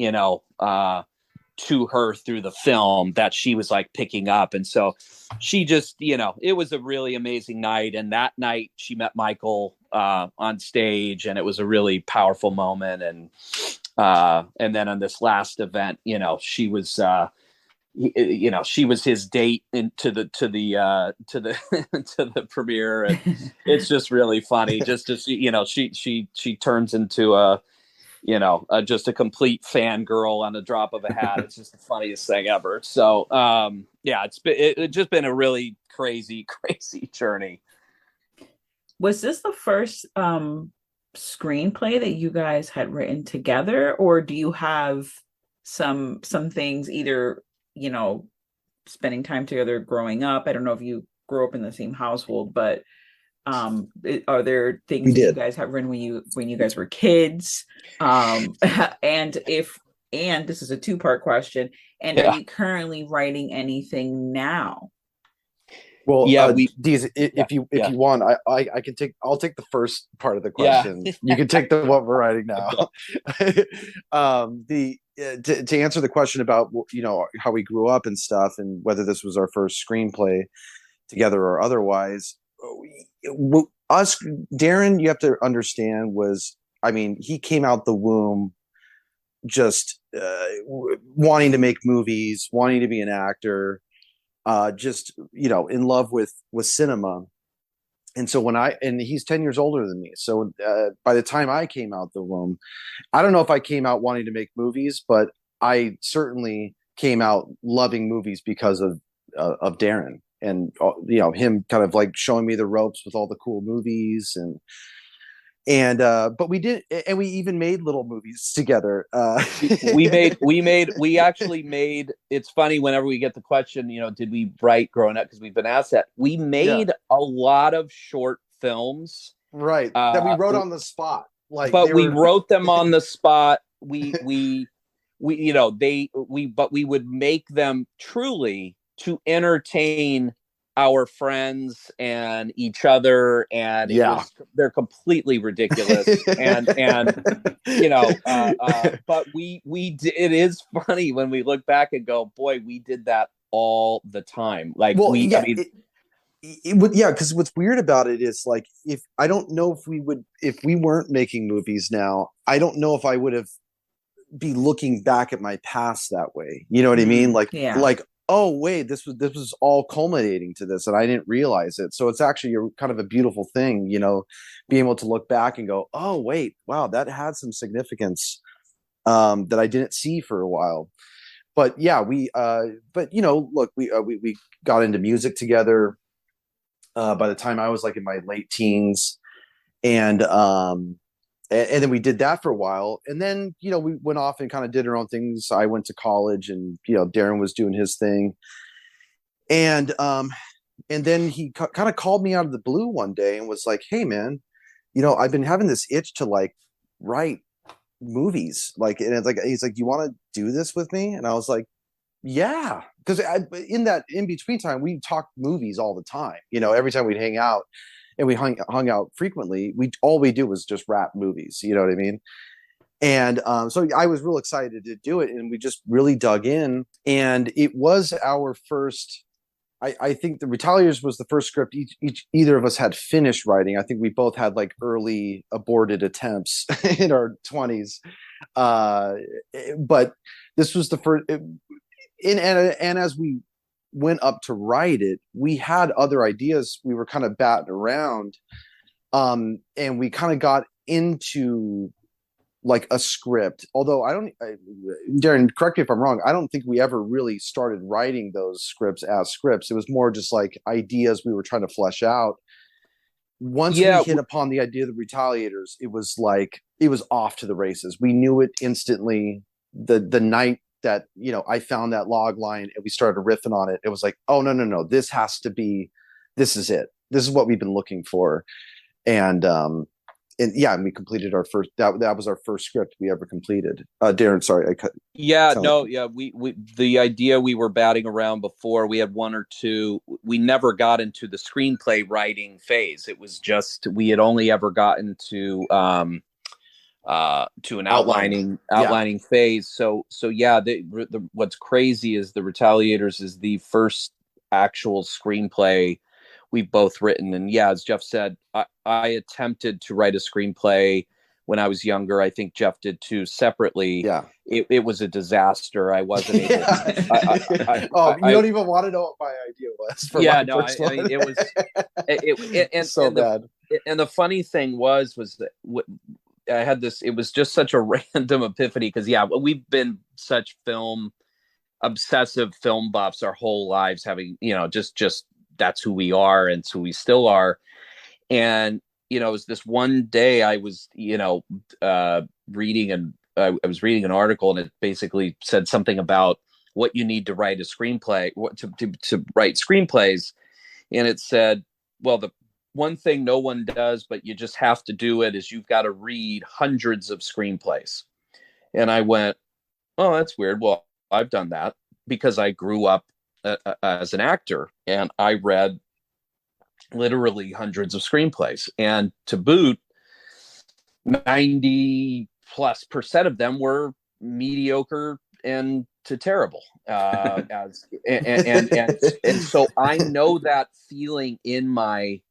to her through the film that she was like picking up. And so she just, it was a really amazing night. And that night she met Michael on stage, and it was a really powerful moment. And then on this last event, she was, she was his date into the to the premiere, and it's just really funny just to see, she turns into just a complete fangirl on the drop of a hat. It's just the funniest thing ever. So it's just been a really crazy journey. Was this the first screenplay that you guys had written together, or do you have some things, either spending time together growing up? I don't know if you grew up in the same household, but are there things that you guys have written when you guys were kids? And this is a two-part question. And are you currently writing anything now? Well, Deez, if you want, I'll take the first part of the question. You can take what we're writing now. To answer the question about how we grew up and stuff, and whether this was our first screenplay together or otherwise, Darren, you have to understand, he came out the womb just wanting to make movies, wanting to be an actor, just in love with cinema. And so and he's 10 years older than me. So by the time I came out the womb, I don't know if I came out wanting to make movies, but I certainly came out loving movies because of Darren, and him kind of like showing me the ropes with all the cool movies, but we even made little movies together. We actually made, it's funny whenever we get the question, did we write growing up? Because we've been asked that. We made a lot of short films, right? That we wrote on the spot, we wrote them on the spot. We would make them truly to entertain our friends and each other, and they're completely ridiculous. and but it is funny when we look back and go, boy, we did that all the time. Because what's weird about it is, like, I don't know if we weren't making movies now, I don't know if I would have be looking back at my past that way. You know what I mean? Like, oh wait, this was all culminating to this, and I didn't realize it. So it's actually kind of a beautiful thing, being able to look back and go, oh wait, wow, that had some significance that I didn't see for a while. But we got into music together by the time I was like in my late teens, and and then we did that for a while, and then we went off and kind of did our own things. I went to college, and Darren was doing his thing, and then he kind of called me out of the blue one day and was like, "Hey, man, I've been having this itch to like write movies, like," and it's like he's like, "You want to do this with me?" And I was like, "Yeah," because in that in between time, we talked movies all the time. Every time we'd hang out, and we hung out frequently, all we do was just rap movies. You know what I mean? And so I was real excited to do it, and we just really dug in, and it was our first. I think the Retaliators was the first script either of us had finished writing. I think we both had like early aborted attempts in our 20s, but this was the first. And as we went up to write it, we had other ideas we were kind of batting around, and we kind of got into like a script. Although Darren, correct me if I'm wrong, I don't think we ever really started writing those scripts as scripts. It was more just like ideas we were trying to flesh out. Once we hit upon the idea of the Retaliators, it was off to the races. We knew it instantly. The night that I found that log line and we started riffing on it, it was like, oh no, this is it. This is what we've been looking for. And we completed our first. That was our first script we ever completed. Darren, sorry, I cut. Yeah, no, yeah. We the idea we were batting around before. We had one or two. We never got into the screenplay writing phase. It was just we had only ever gotten to an outlining phase. So yeah. What's crazy is the Retaliators is the first actual screenplay we've both written. And yeah, as Jeff said, I attempted to write a screenplay when I was younger. I think Jeff did too, separately. Yeah. It was a disaster. I wasn't able to. You don't even want to know what my idea was. I mean, it was so bad. And the funny thing was that I had this, it was just such a random epiphany because we've been such obsessive film buffs our whole lives, having, just that's who we are and who we still are. And, it was this one day I was, reading I was reading an article, and it basically said something about what you need to write a screenplay, to write screenplays. And it said, well, the one thing no one does, but you just have to do it, is you've got to read hundreds of screenplays. And I went, oh, that's weird. Well, I've done that because I grew up as an actor, and I read literally hundreds of screenplays, and to boot, 90+% of them were mediocre and to terrible. And so I know that feeling in my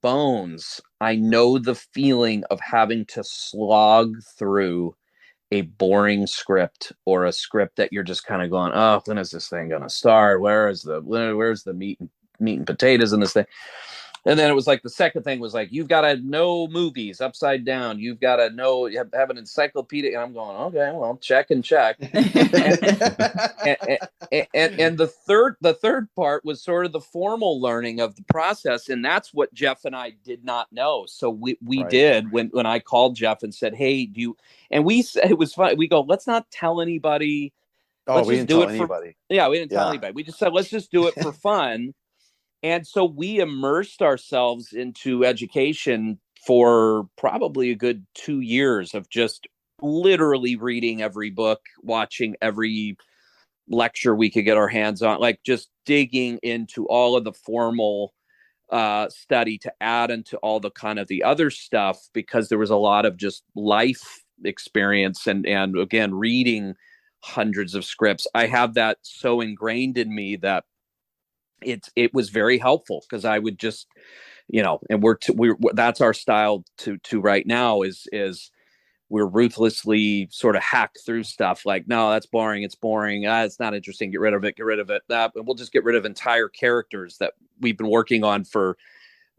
bones. I know the feeling of having to slog through a boring script, or a script that you're just kind of going, oh, when is this thing going to start? Where's the meat and potatoes in this thing? And then it was like the second thing was like, you've got to know movies upside down. You've got to know, have an encyclopedia. And I'm going, okay, well, check. and the third part was sort of the formal learning of the process. And that's what Jeff and I did not know. So we right. did when I called Jeff and said, hey, and we said, it was fun. We go, let's not tell anybody. We didn't tell anybody. We didn't tell anybody. We just said, let's just do it for fun. And so we immersed ourselves into education for probably a good 2 years of just literally reading every book, watching every lecture we could get our hands on, like just digging into all of the formal study to add into all the kind of the other stuff, because there was a lot of just life experience and again, reading hundreds of scripts. I have that so ingrained in me that it was very helpful, because I would just, and we're that's our style to right now is we're ruthlessly sort of hack through stuff. Like, no, that's boring. It's boring. It's not interesting. Get rid of it. And we'll just get rid of entire characters that we've been working on for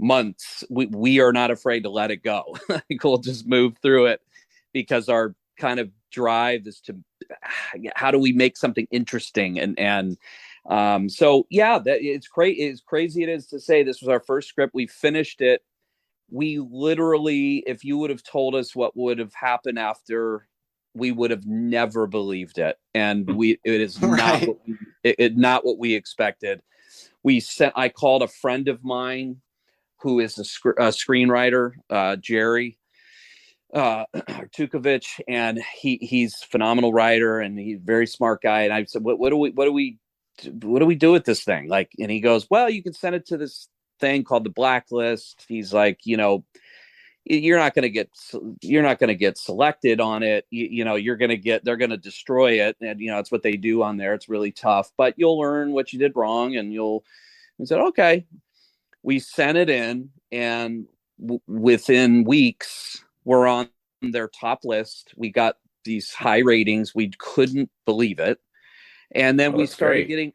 months. We are not afraid to let it go. We'll just move through it, because our kind of drive is to, how do we make something interesting? So yeah, that it's crazy. It is to say this was our first script. We finished it we literally, if you would have told us what would have happened after, we would have never believed it. And it is not not what we expected. I called a friend of mine who is a screenwriter, Jerry Tukovich, and he's a phenomenal writer and he's a very smart guy. And I said, what do we do with this thing? Like, and he goes, well, you can send it to this thing called the Blacklist. He's like, you're not going to get selected on it. They're going to destroy it. And, it's what they do on there. It's really tough, but you'll learn what you did wrong. And I said, okay. We sent it in, and within weeks we're on their top list. We got these high ratings. We couldn't believe it. And then we started getting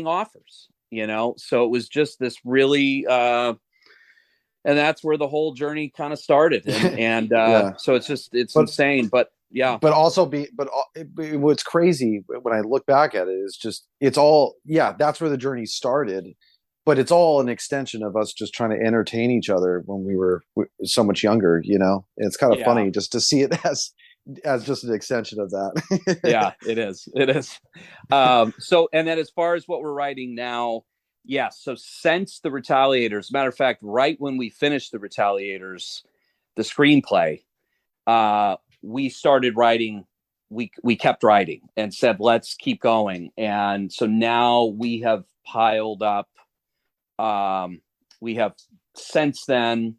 offers, so it was just this really, and that's where the whole journey kind of started. And so it's insane, but yeah. But also what's crazy when I look back at it is it's all, that's where the journey started, but it's all an extension of us just trying to entertain each other when we were so much younger, It's kind of funny just to see it as just an extension of that. Yeah, it is. So, and then as far as what we're writing now, so since the Retaliators, matter of fact, right when we finished the Retaliators, the screenplay, we started writing, we kept writing and said, let's keep going. And so now we have piled up, we have since then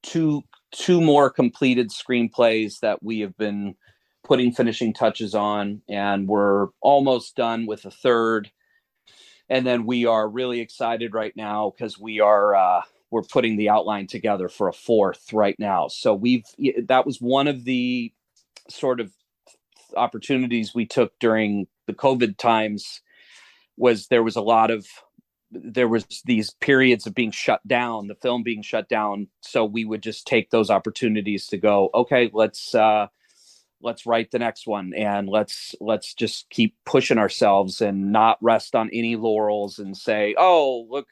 two more completed screenplays that we have been putting finishing touches on, and we're almost done with a third. And then we are really excited right now because we're putting the outline together for a fourth right now. So that was one of the sort of opportunities we took during the COVID times, was there was these periods of being shut down, the film being shut down. So we would just take those opportunities to go, okay, let's write the next one, and let's just keep pushing ourselves and not rest on any laurels and say, oh, look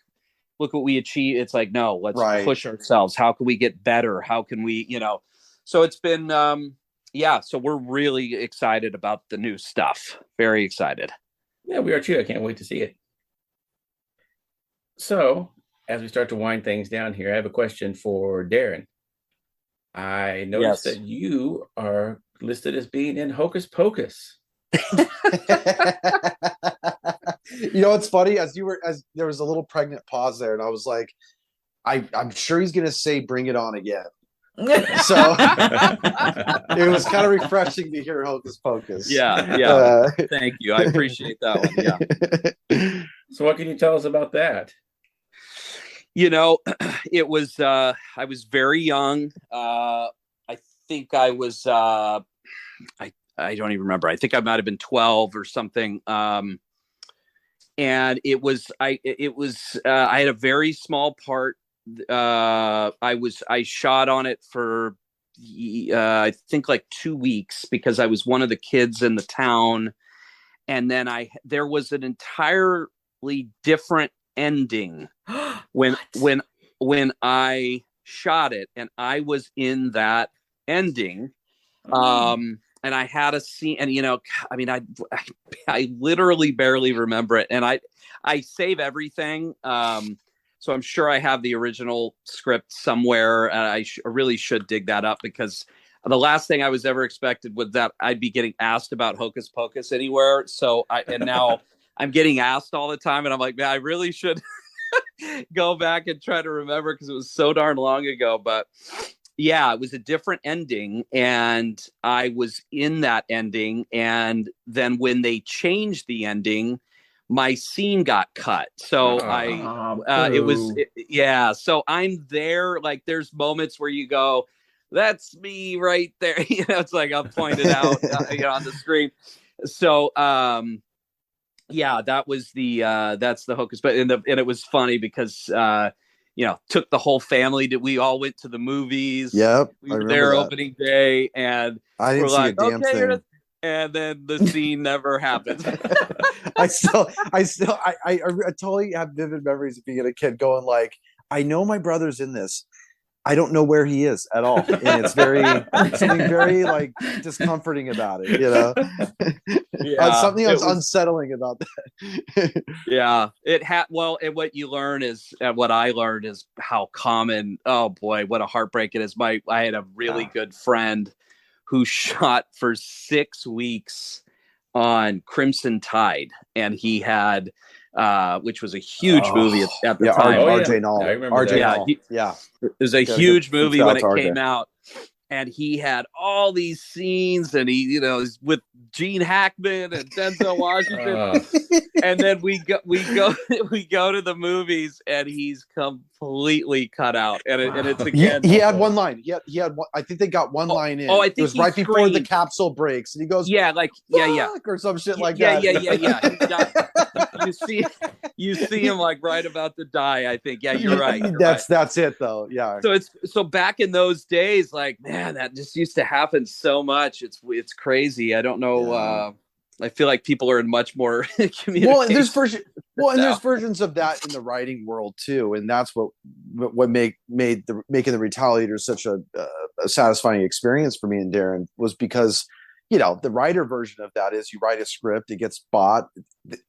what we achieved. It's like, no, let's push ourselves. How can we get better? How can we, so it's been, so we're really excited about the new stuff. Very excited. Yeah, we are too. I can't wait to see it. So as we start to wind things down here, I have a question for Darren. I noticed that you are listed as being in Hocus Pocus. It's funny, as there was a little pregnant pause there, and I was like, I'm sure he's gonna say bring it on again. So it was kind of refreshing to hear Hocus Pocus. Thank you, I appreciate that one. So what can you tell us about that? It was I was very young. I think I was I don't even remember. I think I might have been 12 or something. And I had a very small part. I shot on it for I think like 2 weeks because I was one of the kids in the town. And then there was an entirely different ending when I shot it, and I was in that ending. And I had a scene, and I literally barely remember it, and I save everything. So I'm sure I have the original script somewhere, and I really should dig that up, because the last thing I was ever expected was that I'd be getting asked about Hocus Pocus anywhere. So now I'm getting asked all the time, and I'm like, man, I really should go back and try to remember, because it was so darn long ago. But yeah, it was a different ending, and I was in that ending. And then when they changed the ending, my scene got cut. So so I'm there. Like, there's moments where you go, that's me right there. It's like I'm pointed out on the screen. So that was that's the Hocus. But and it was funny because took the whole family we all went to the movies. Yep. We were there opening day, and I didn't see a damn thing. And then the scene never happened. I totally have vivid memories of being a kid going like, I know my brother's in this. I don't know where he is at all, and it's something very like discomforting about it, you know. Something that's unsettling about that. Yeah, and what you learn is, and what I learned is how common. Oh boy, what a heartbreak it is. I had a really good friend who shot for 6 weeks on Crimson Tide, and he had, which was a huge movie at the time. RJ Null. I remember RJ that. Null. It was a huge movie when it came out. And he had all these scenes, and he, is with Gene Hackman and Denzel Washington. And then we go to the movies, and he's completely cut out. And it's again. He had one line. He had one, I think they got one line in. I think it was right before the capsule breaks, and he goes, yeah, or some shit like that. Yeah. You see him like right about to die. I think. Yeah, you're right. That's it though. Yeah. So back in those days, like, man, that just used to happen so much. It's crazy. I don't know. Yeah. I feel like people are in much more communication. Well, and there's versions of that in the writing world too, and that's what made making the Retaliators such a satisfying experience for me and Darren, was because the writer version of that is you write a script, it gets bought,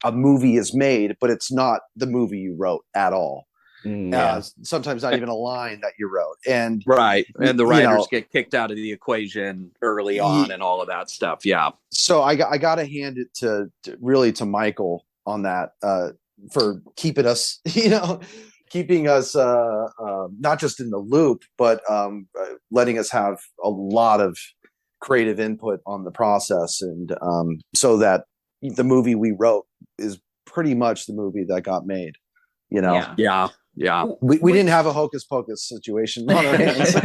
a movie is made, but it's not the movie you wrote at all. Sometimes not even a line that you wrote, and the writers get kicked out of the equation early on, and all of that stuff. Yeah. So I got to hand it to Michael on that for keeping us, not just in the loop, but letting us have a lot of creative input on the process, and so that the movie we wrote is pretty much the movie that got made. Yeah. We didn't have a Hocus Pocus situation on our hands.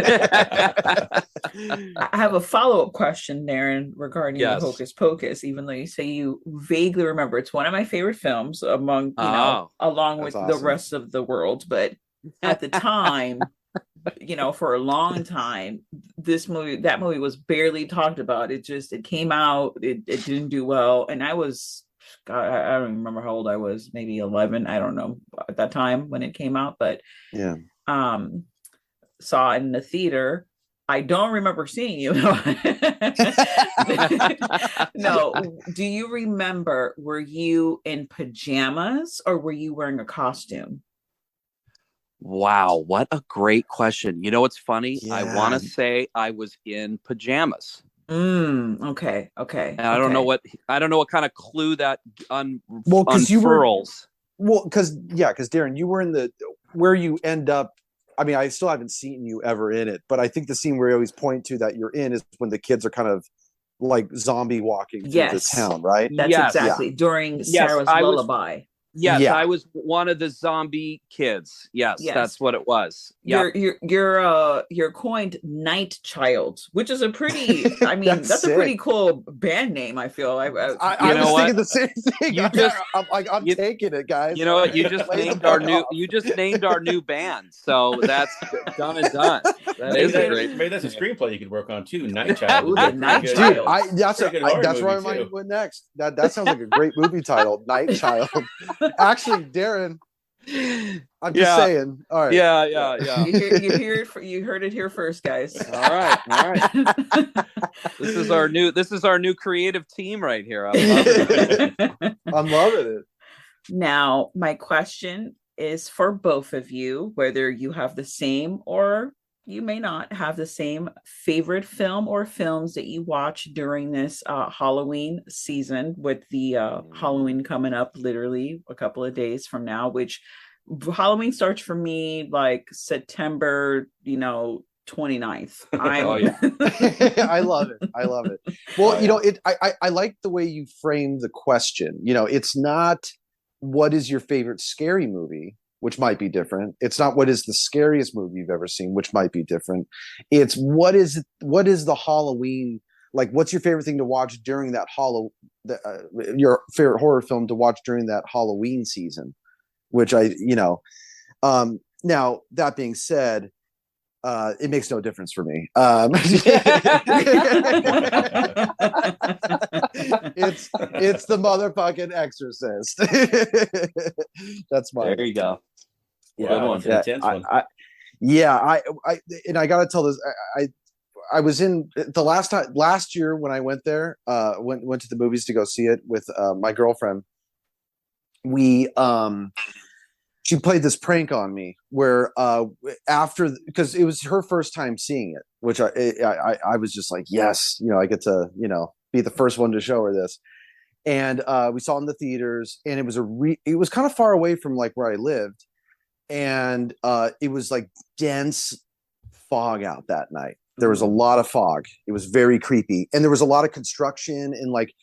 I have a follow-up question, Darren, regarding the Hocus Pocus, even though you say you vaguely remember. It's one of my favorite films along with the rest of the world. But at the time, for a long time, that movie was barely talked about. It came out, it didn't do well. And I don't even remember how old I was, maybe 11. I don't know at that time when it came out, but saw it in the theater. I don't remember seeing you. No. Do you remember, were you in pajamas or were you wearing a costume? Wow, what a great question. You know what's funny? Yeah. I want to say I was in pajamas. Okay. And I don't know what kind of clue that unfurls. Because Darren, you were in where you end up. I mean, I still haven't seen you ever in it, but I think the scene where you always point to that you're in is when the kids are kind of like zombie walking through the town, right? That's exactly during Sarah's lullaby. Yes, I was one of the zombie kids. Yes, that's what it was. Yeah, you're coined Night Child, which is a pretty. I mean, that's a pretty cool band name. I feel. I was thinking the same thing. I'm taking it, guys. You know what? You just named our new. You just named our new band. So that's done and done. Maybe that's a screenplay you could work on too. Night Child. Night Child. That's where my mind went next. That sounds like a great movie title, Night Child. Actually, Darren, I'm just saying. All right. Yeah. You heard it here first, guys. All right. This is our new creative team right here. I love it. I'm loving it. Now, my question is for both of you, whether you have the same or you may not have the same favorite film or films that you watch during this Halloween season, with the Halloween coming up literally a couple of days from now, which Halloween starts for me like September, 29th. I love it. Well, I like the way you frame the question. It's not what is your favorite scary movie, which might be different. It's not what is the scariest movie you've ever seen, which might be different. It's what is the Halloween, like, what's your favorite thing to watch during that your favorite horror film to watch during that Halloween season, which now that being said, it makes no difference for me. It's the motherfucking Exorcist. That's my. There you go. Yeah, intense one. Yeah, I got to tell this. I was in the last year when I went there. Went to the movies to go see it with my girlfriend. We she played this prank on me where after, because it was her first time seeing it, which I was just like, yes, I get to be the first one to show her this. And we saw it in the theaters, and it was kind of far away from like where I lived, and it was like dense fog out that night. There was a lot of fog. It was very creepy, and there was a lot of construction, and like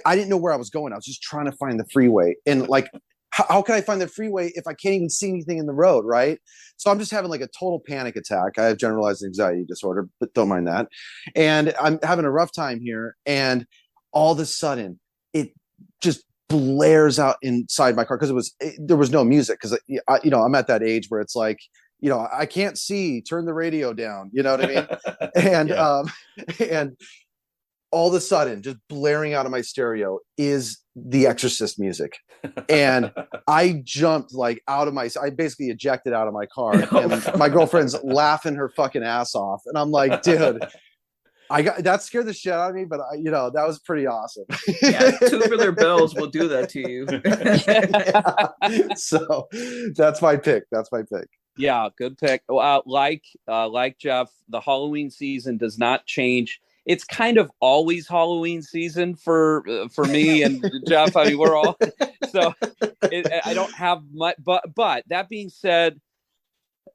I didn't know where I was going. I was just trying to find the freeway, and like how can I find the freeway if I can't even see anything in the road, right? So I'm just having like a total panic attack. I have generalized anxiety disorder, but don't mind that. And I'm having a rough time here, and all of a sudden it just blares out inside my car, because there was no music, because I'm at that age where it's like, I can't see, turn the radio down, you know what I mean? And and all of a sudden, just blaring out of my stereo is the Exorcist music. And I jumped like I basically ejected out of my car, and my girlfriend's laughing her fucking ass off. And I'm like, dude, that scared the shit out of me, but that was pretty awesome. Yeah, tubular bells will do that to you. Yeah. So that's my pick. Yeah, good pick. Like Jeff, the Halloween season does not change. It's kind of always Halloween season for me and Jeff. I mean, we're all so. I don't have much, but that being said,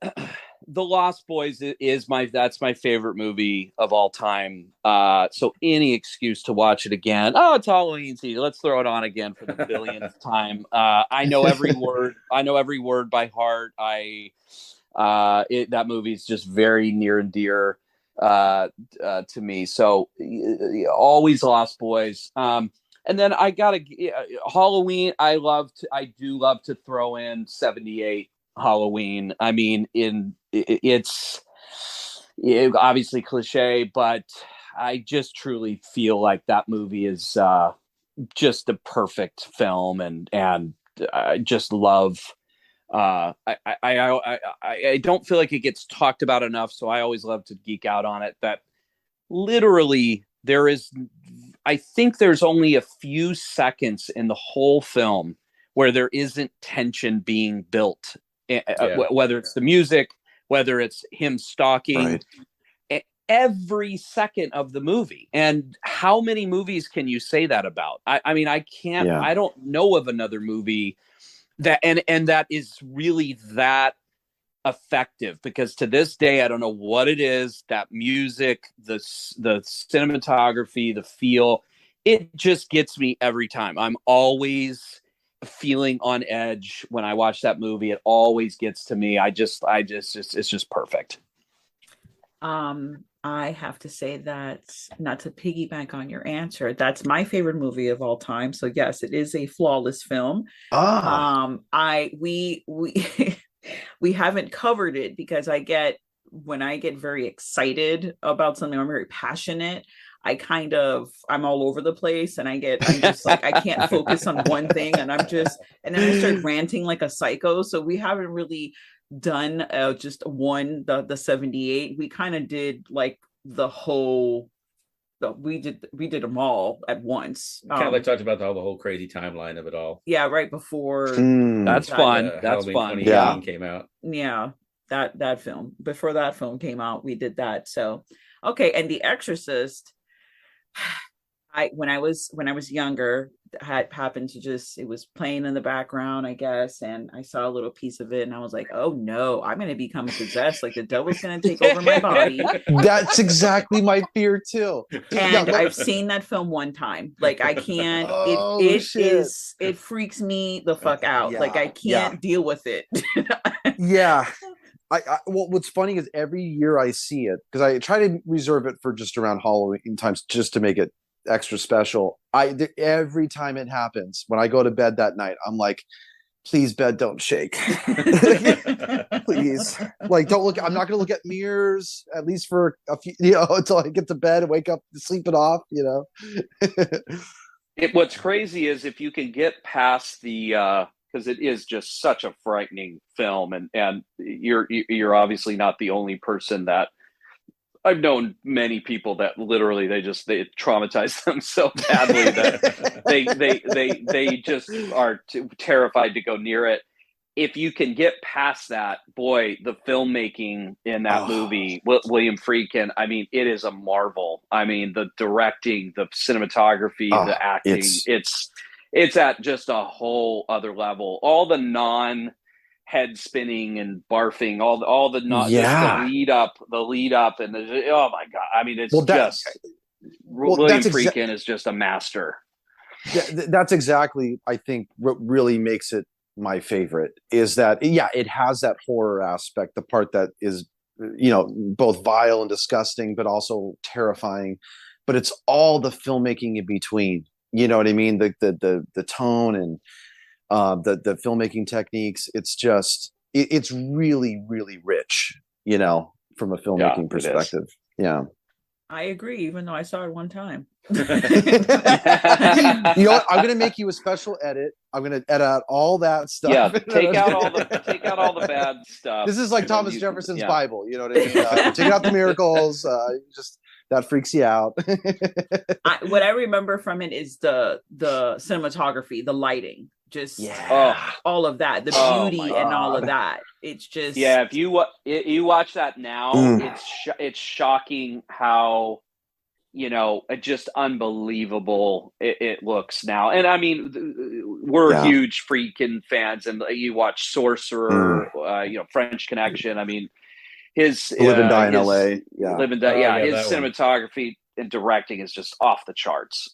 The Lost Boys that's my favorite movie of all time. So any excuse to watch it again. Oh, it's Halloween season. Let's throw it on again for the billionth time. I know every word. I know every word by heart. That movie is just very near and dear to me. So always Lost Boys. And then I gotta Halloween. I do love to throw in 78 Halloween. I mean, it's obviously cliche, but I just truly feel like that movie is just a perfect film, and I just love. I don't feel like it gets talked about enough, so I always love to geek out on it. That literally I think there's only a few seconds in the whole film where there isn't tension being built. Whether it's the music, whether it's him stalking, right. Every second of the movie. And how many movies can you say that about? I mean, I can't. Yeah. I don't know of another movie that and that is really that effective, because to this day I don't know what it is. That music, the cinematography, the feel, it just gets me every time. I'm always feeling on edge when I watch that movie. It always gets to me. It's just perfect. I have to say that, not to piggyback on your answer, that's my favorite movie of all time. So yes, it is a flawless film. We we haven't covered it because when I get very excited about something, I'm very passionate. I'm all over the place, and I'm just like, I can't focus on one thing, and then I start ranting like a psycho. So we haven't really done just the 78. We kind of did like the whole, we did them all at once. Kind of like talked about the whole crazy timeline of it all. Yeah, right before. That's fun. That's fun. Yeah, came out. Yeah, that film, before that film came out, we did that. So okay, and The Exorcist. When I was younger, happened to it was playing in the background, I guess, and I saw a little piece of it, and I was like, oh no, I'm going to become possessed. Like the devil's going to take over my body. That's exactly my fear too. And I've seen that film one time. Like I can't. It freaks me the fuck out. Yeah, like I can't deal with it. Yeah. Well, what's funny is every year I see it, because I try to reserve it for just around Halloween times, just to make it extra special. Every time it happens, when I go to bed that night, I'm like, please, bed, don't shake. Please, like, don't look. I'm not going to look at mirrors, at least for a few, until I get to bed and wake up, sleep it off. What's crazy is if you can get past because because it is just such a frightening film, and you're obviously not the only person that I've known many people that literally they traumatize them so badly that they just are terrified to go near it. If you can get past that, boy, the filmmaking in that movie, William Friedkin, I mean, it is a marvel. I mean, the directing, the cinematography, the acting, it's at just a whole other level. All the head spinning and barfing, all the just the lead up, and oh my god! I mean, it's William Friedkin is just a master. That's exactly, I think, what really makes it my favorite is that it has that horror aspect, the part that is both vile and disgusting, but also terrifying. But it's all the filmmaking in between. You know what I mean? The tone and the filmmaking techniques. It's just it's really, really rich, from a filmmaking perspective. Yeah. I agree, even though I saw it one time. You know what? I'm gonna make you a special edit. I'm gonna edit out all that stuff. Yeah, take out all the bad stuff. This is like Thomas Jefferson's Bible. You know what I mean? Take out the miracles. Just that freaks you out. What I remember from it is the cinematography, the lighting, just all of that, the beauty and all of that. It's just if you watch that now, it's shocking how just unbelievable it looks now. And I mean, we're huge Friedkin fans, and you watch Sorcerer, French Connection. I mean, his Live and Die in LA. Live and Die. His cinematography and directing is just off the charts.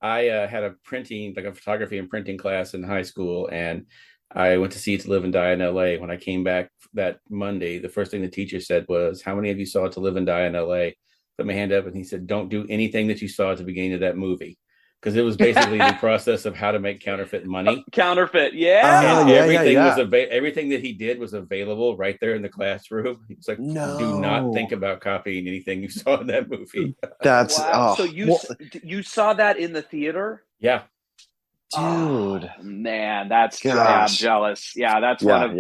I had a photography and printing class in high school, and I went to see To Live and Die in LA. When I came back that Monday, the first thing the teacher said was, "How many of you saw To Live and Die in LA?" Put my hand up, and he said, "Don't do anything that you saw at the beginning of that movie." Because it was basically the process of how to make counterfeit money. Counterfeit, everything that he did was available right there in the classroom. He's like, "Do not think about copying anything you saw in that movie." That's so you saw that in the theater? Yeah, dude. Man, I'm jealous. Yeah, that's one of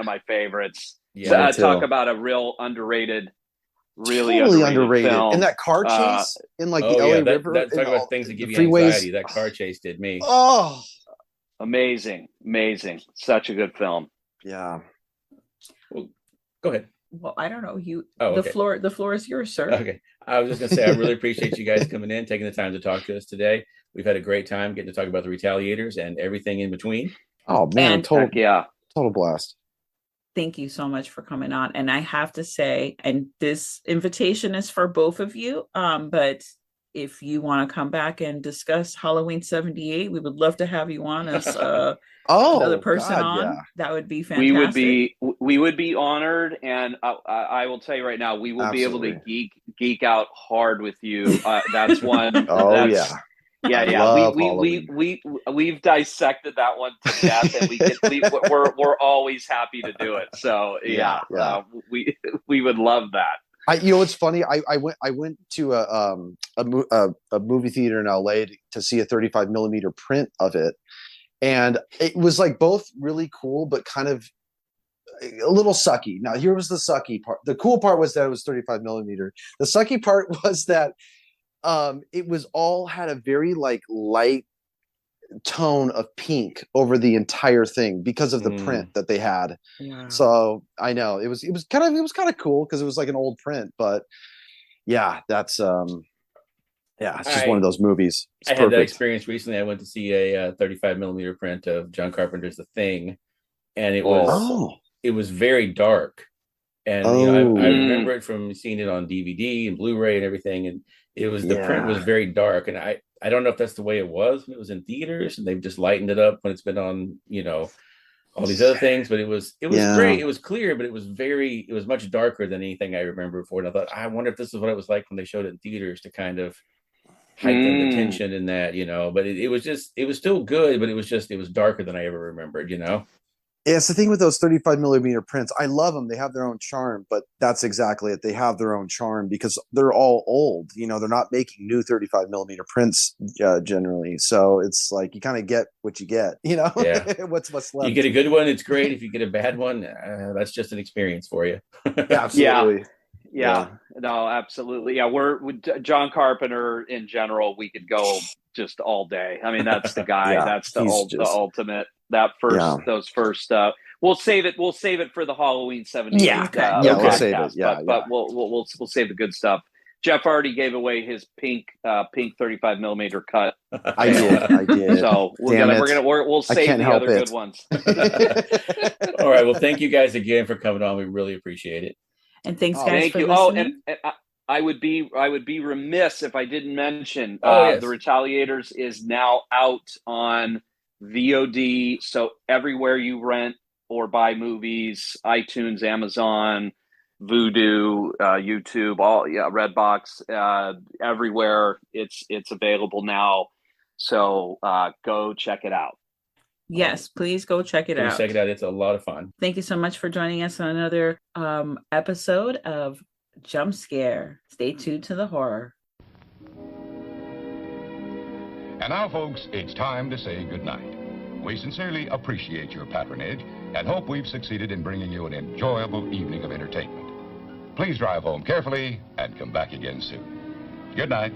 my favorites. Yeah, talk about a real underrated. Really totally underrated film. And that car chase in the LA River. Talk about things that give you freeways. Anxiety. That car chase did me. Oh, amazing. Such a good film. Yeah. Well, go ahead. Well, I don't know. The floor is yours, sir. Okay. I was just gonna say I really appreciate you guys coming in, taking the time to talk to us today. We've had a great time getting to talk about the Retaliators and everything in between. Oh man, total blast. Thank you so much for coming on. And I have to say, and this invitation is for both of you, but if you want to come back and discuss Halloween 78, we would love to have you on as another person on. Yeah. That would be fantastic. We would be honored, and I will tell you right now, we will be able to geek out hard with you. That's one. We've dissected that one to death, and we're always happy to do it. So we would love that. It's funny. I went to a movie theater in LA to see a 35 millimeter print of it, and it was like both really cool, but kind of a little sucky. Now here was the sucky part. The cool part was that it was 35 millimeter. The sucky part was that it was all had a very light tone of pink over the entire thing because of the print that they had. Yeah. So I know it was kind of cool because it was like an old print, but that's it's just one of those movies. It's perfect. Had that experience recently. I went to see a 35 millimeter print of John Carpenter's The Thing, and it was very dark. And I remember it from seeing it on DVD and Blu-ray and everything, and the print was very dark, and I don't know if that's the way it was when it was in theaters, and they've just lightened it up when it's been on, all these other things. But it was great. It was clear, but it was much darker than anything I remember before. And I thought, I wonder if this is what it was like when they showed it in theaters to kind of heighten the tension in that, But it was still good, but it was darker than I ever remembered, it's the thing with those 35 millimeter prints. I love them. They have their own charm, but that's exactly it. They have their own charm because they're all old. You know, they're not making new 35 millimeter prints generally. So it's like you kind of get what you get. You know, Yeah. what's left. You get a good one, it's great. If you get a bad one, that's just an experience for you. Absolutely. Yeah. No, absolutely. Yeah, we're with John Carpenter in general. We could go just all day. I mean, that's the guy. That's the ultimate. Those first. We'll save it. We'll save it for the Halloween 70s. We'll save it. But we'll save the good stuff. Jeff already gave away his pink 35 millimeter cut. I did. So we'll save the other good ones. All right. Well, thank you guys again for coming on. We really appreciate it. And thanks, guys, thank for you. listening. And I would be remiss if I didn't mention The Retaliators is now out on VOD. So everywhere you rent or buy movies, iTunes, Amazon, Vudu, YouTube, Redbox, everywhere it's available now. So go check it out. Yes, please go check it out. Check it out. It's a lot of fun. Thank you so much for joining us on another episode of Jump Scare. Stay tuned to the horror. And now, folks, it's time to say goodnight. We sincerely appreciate your patronage and hope we've succeeded in bringing you an enjoyable evening of entertainment. Please drive home carefully and come back again soon. Good night.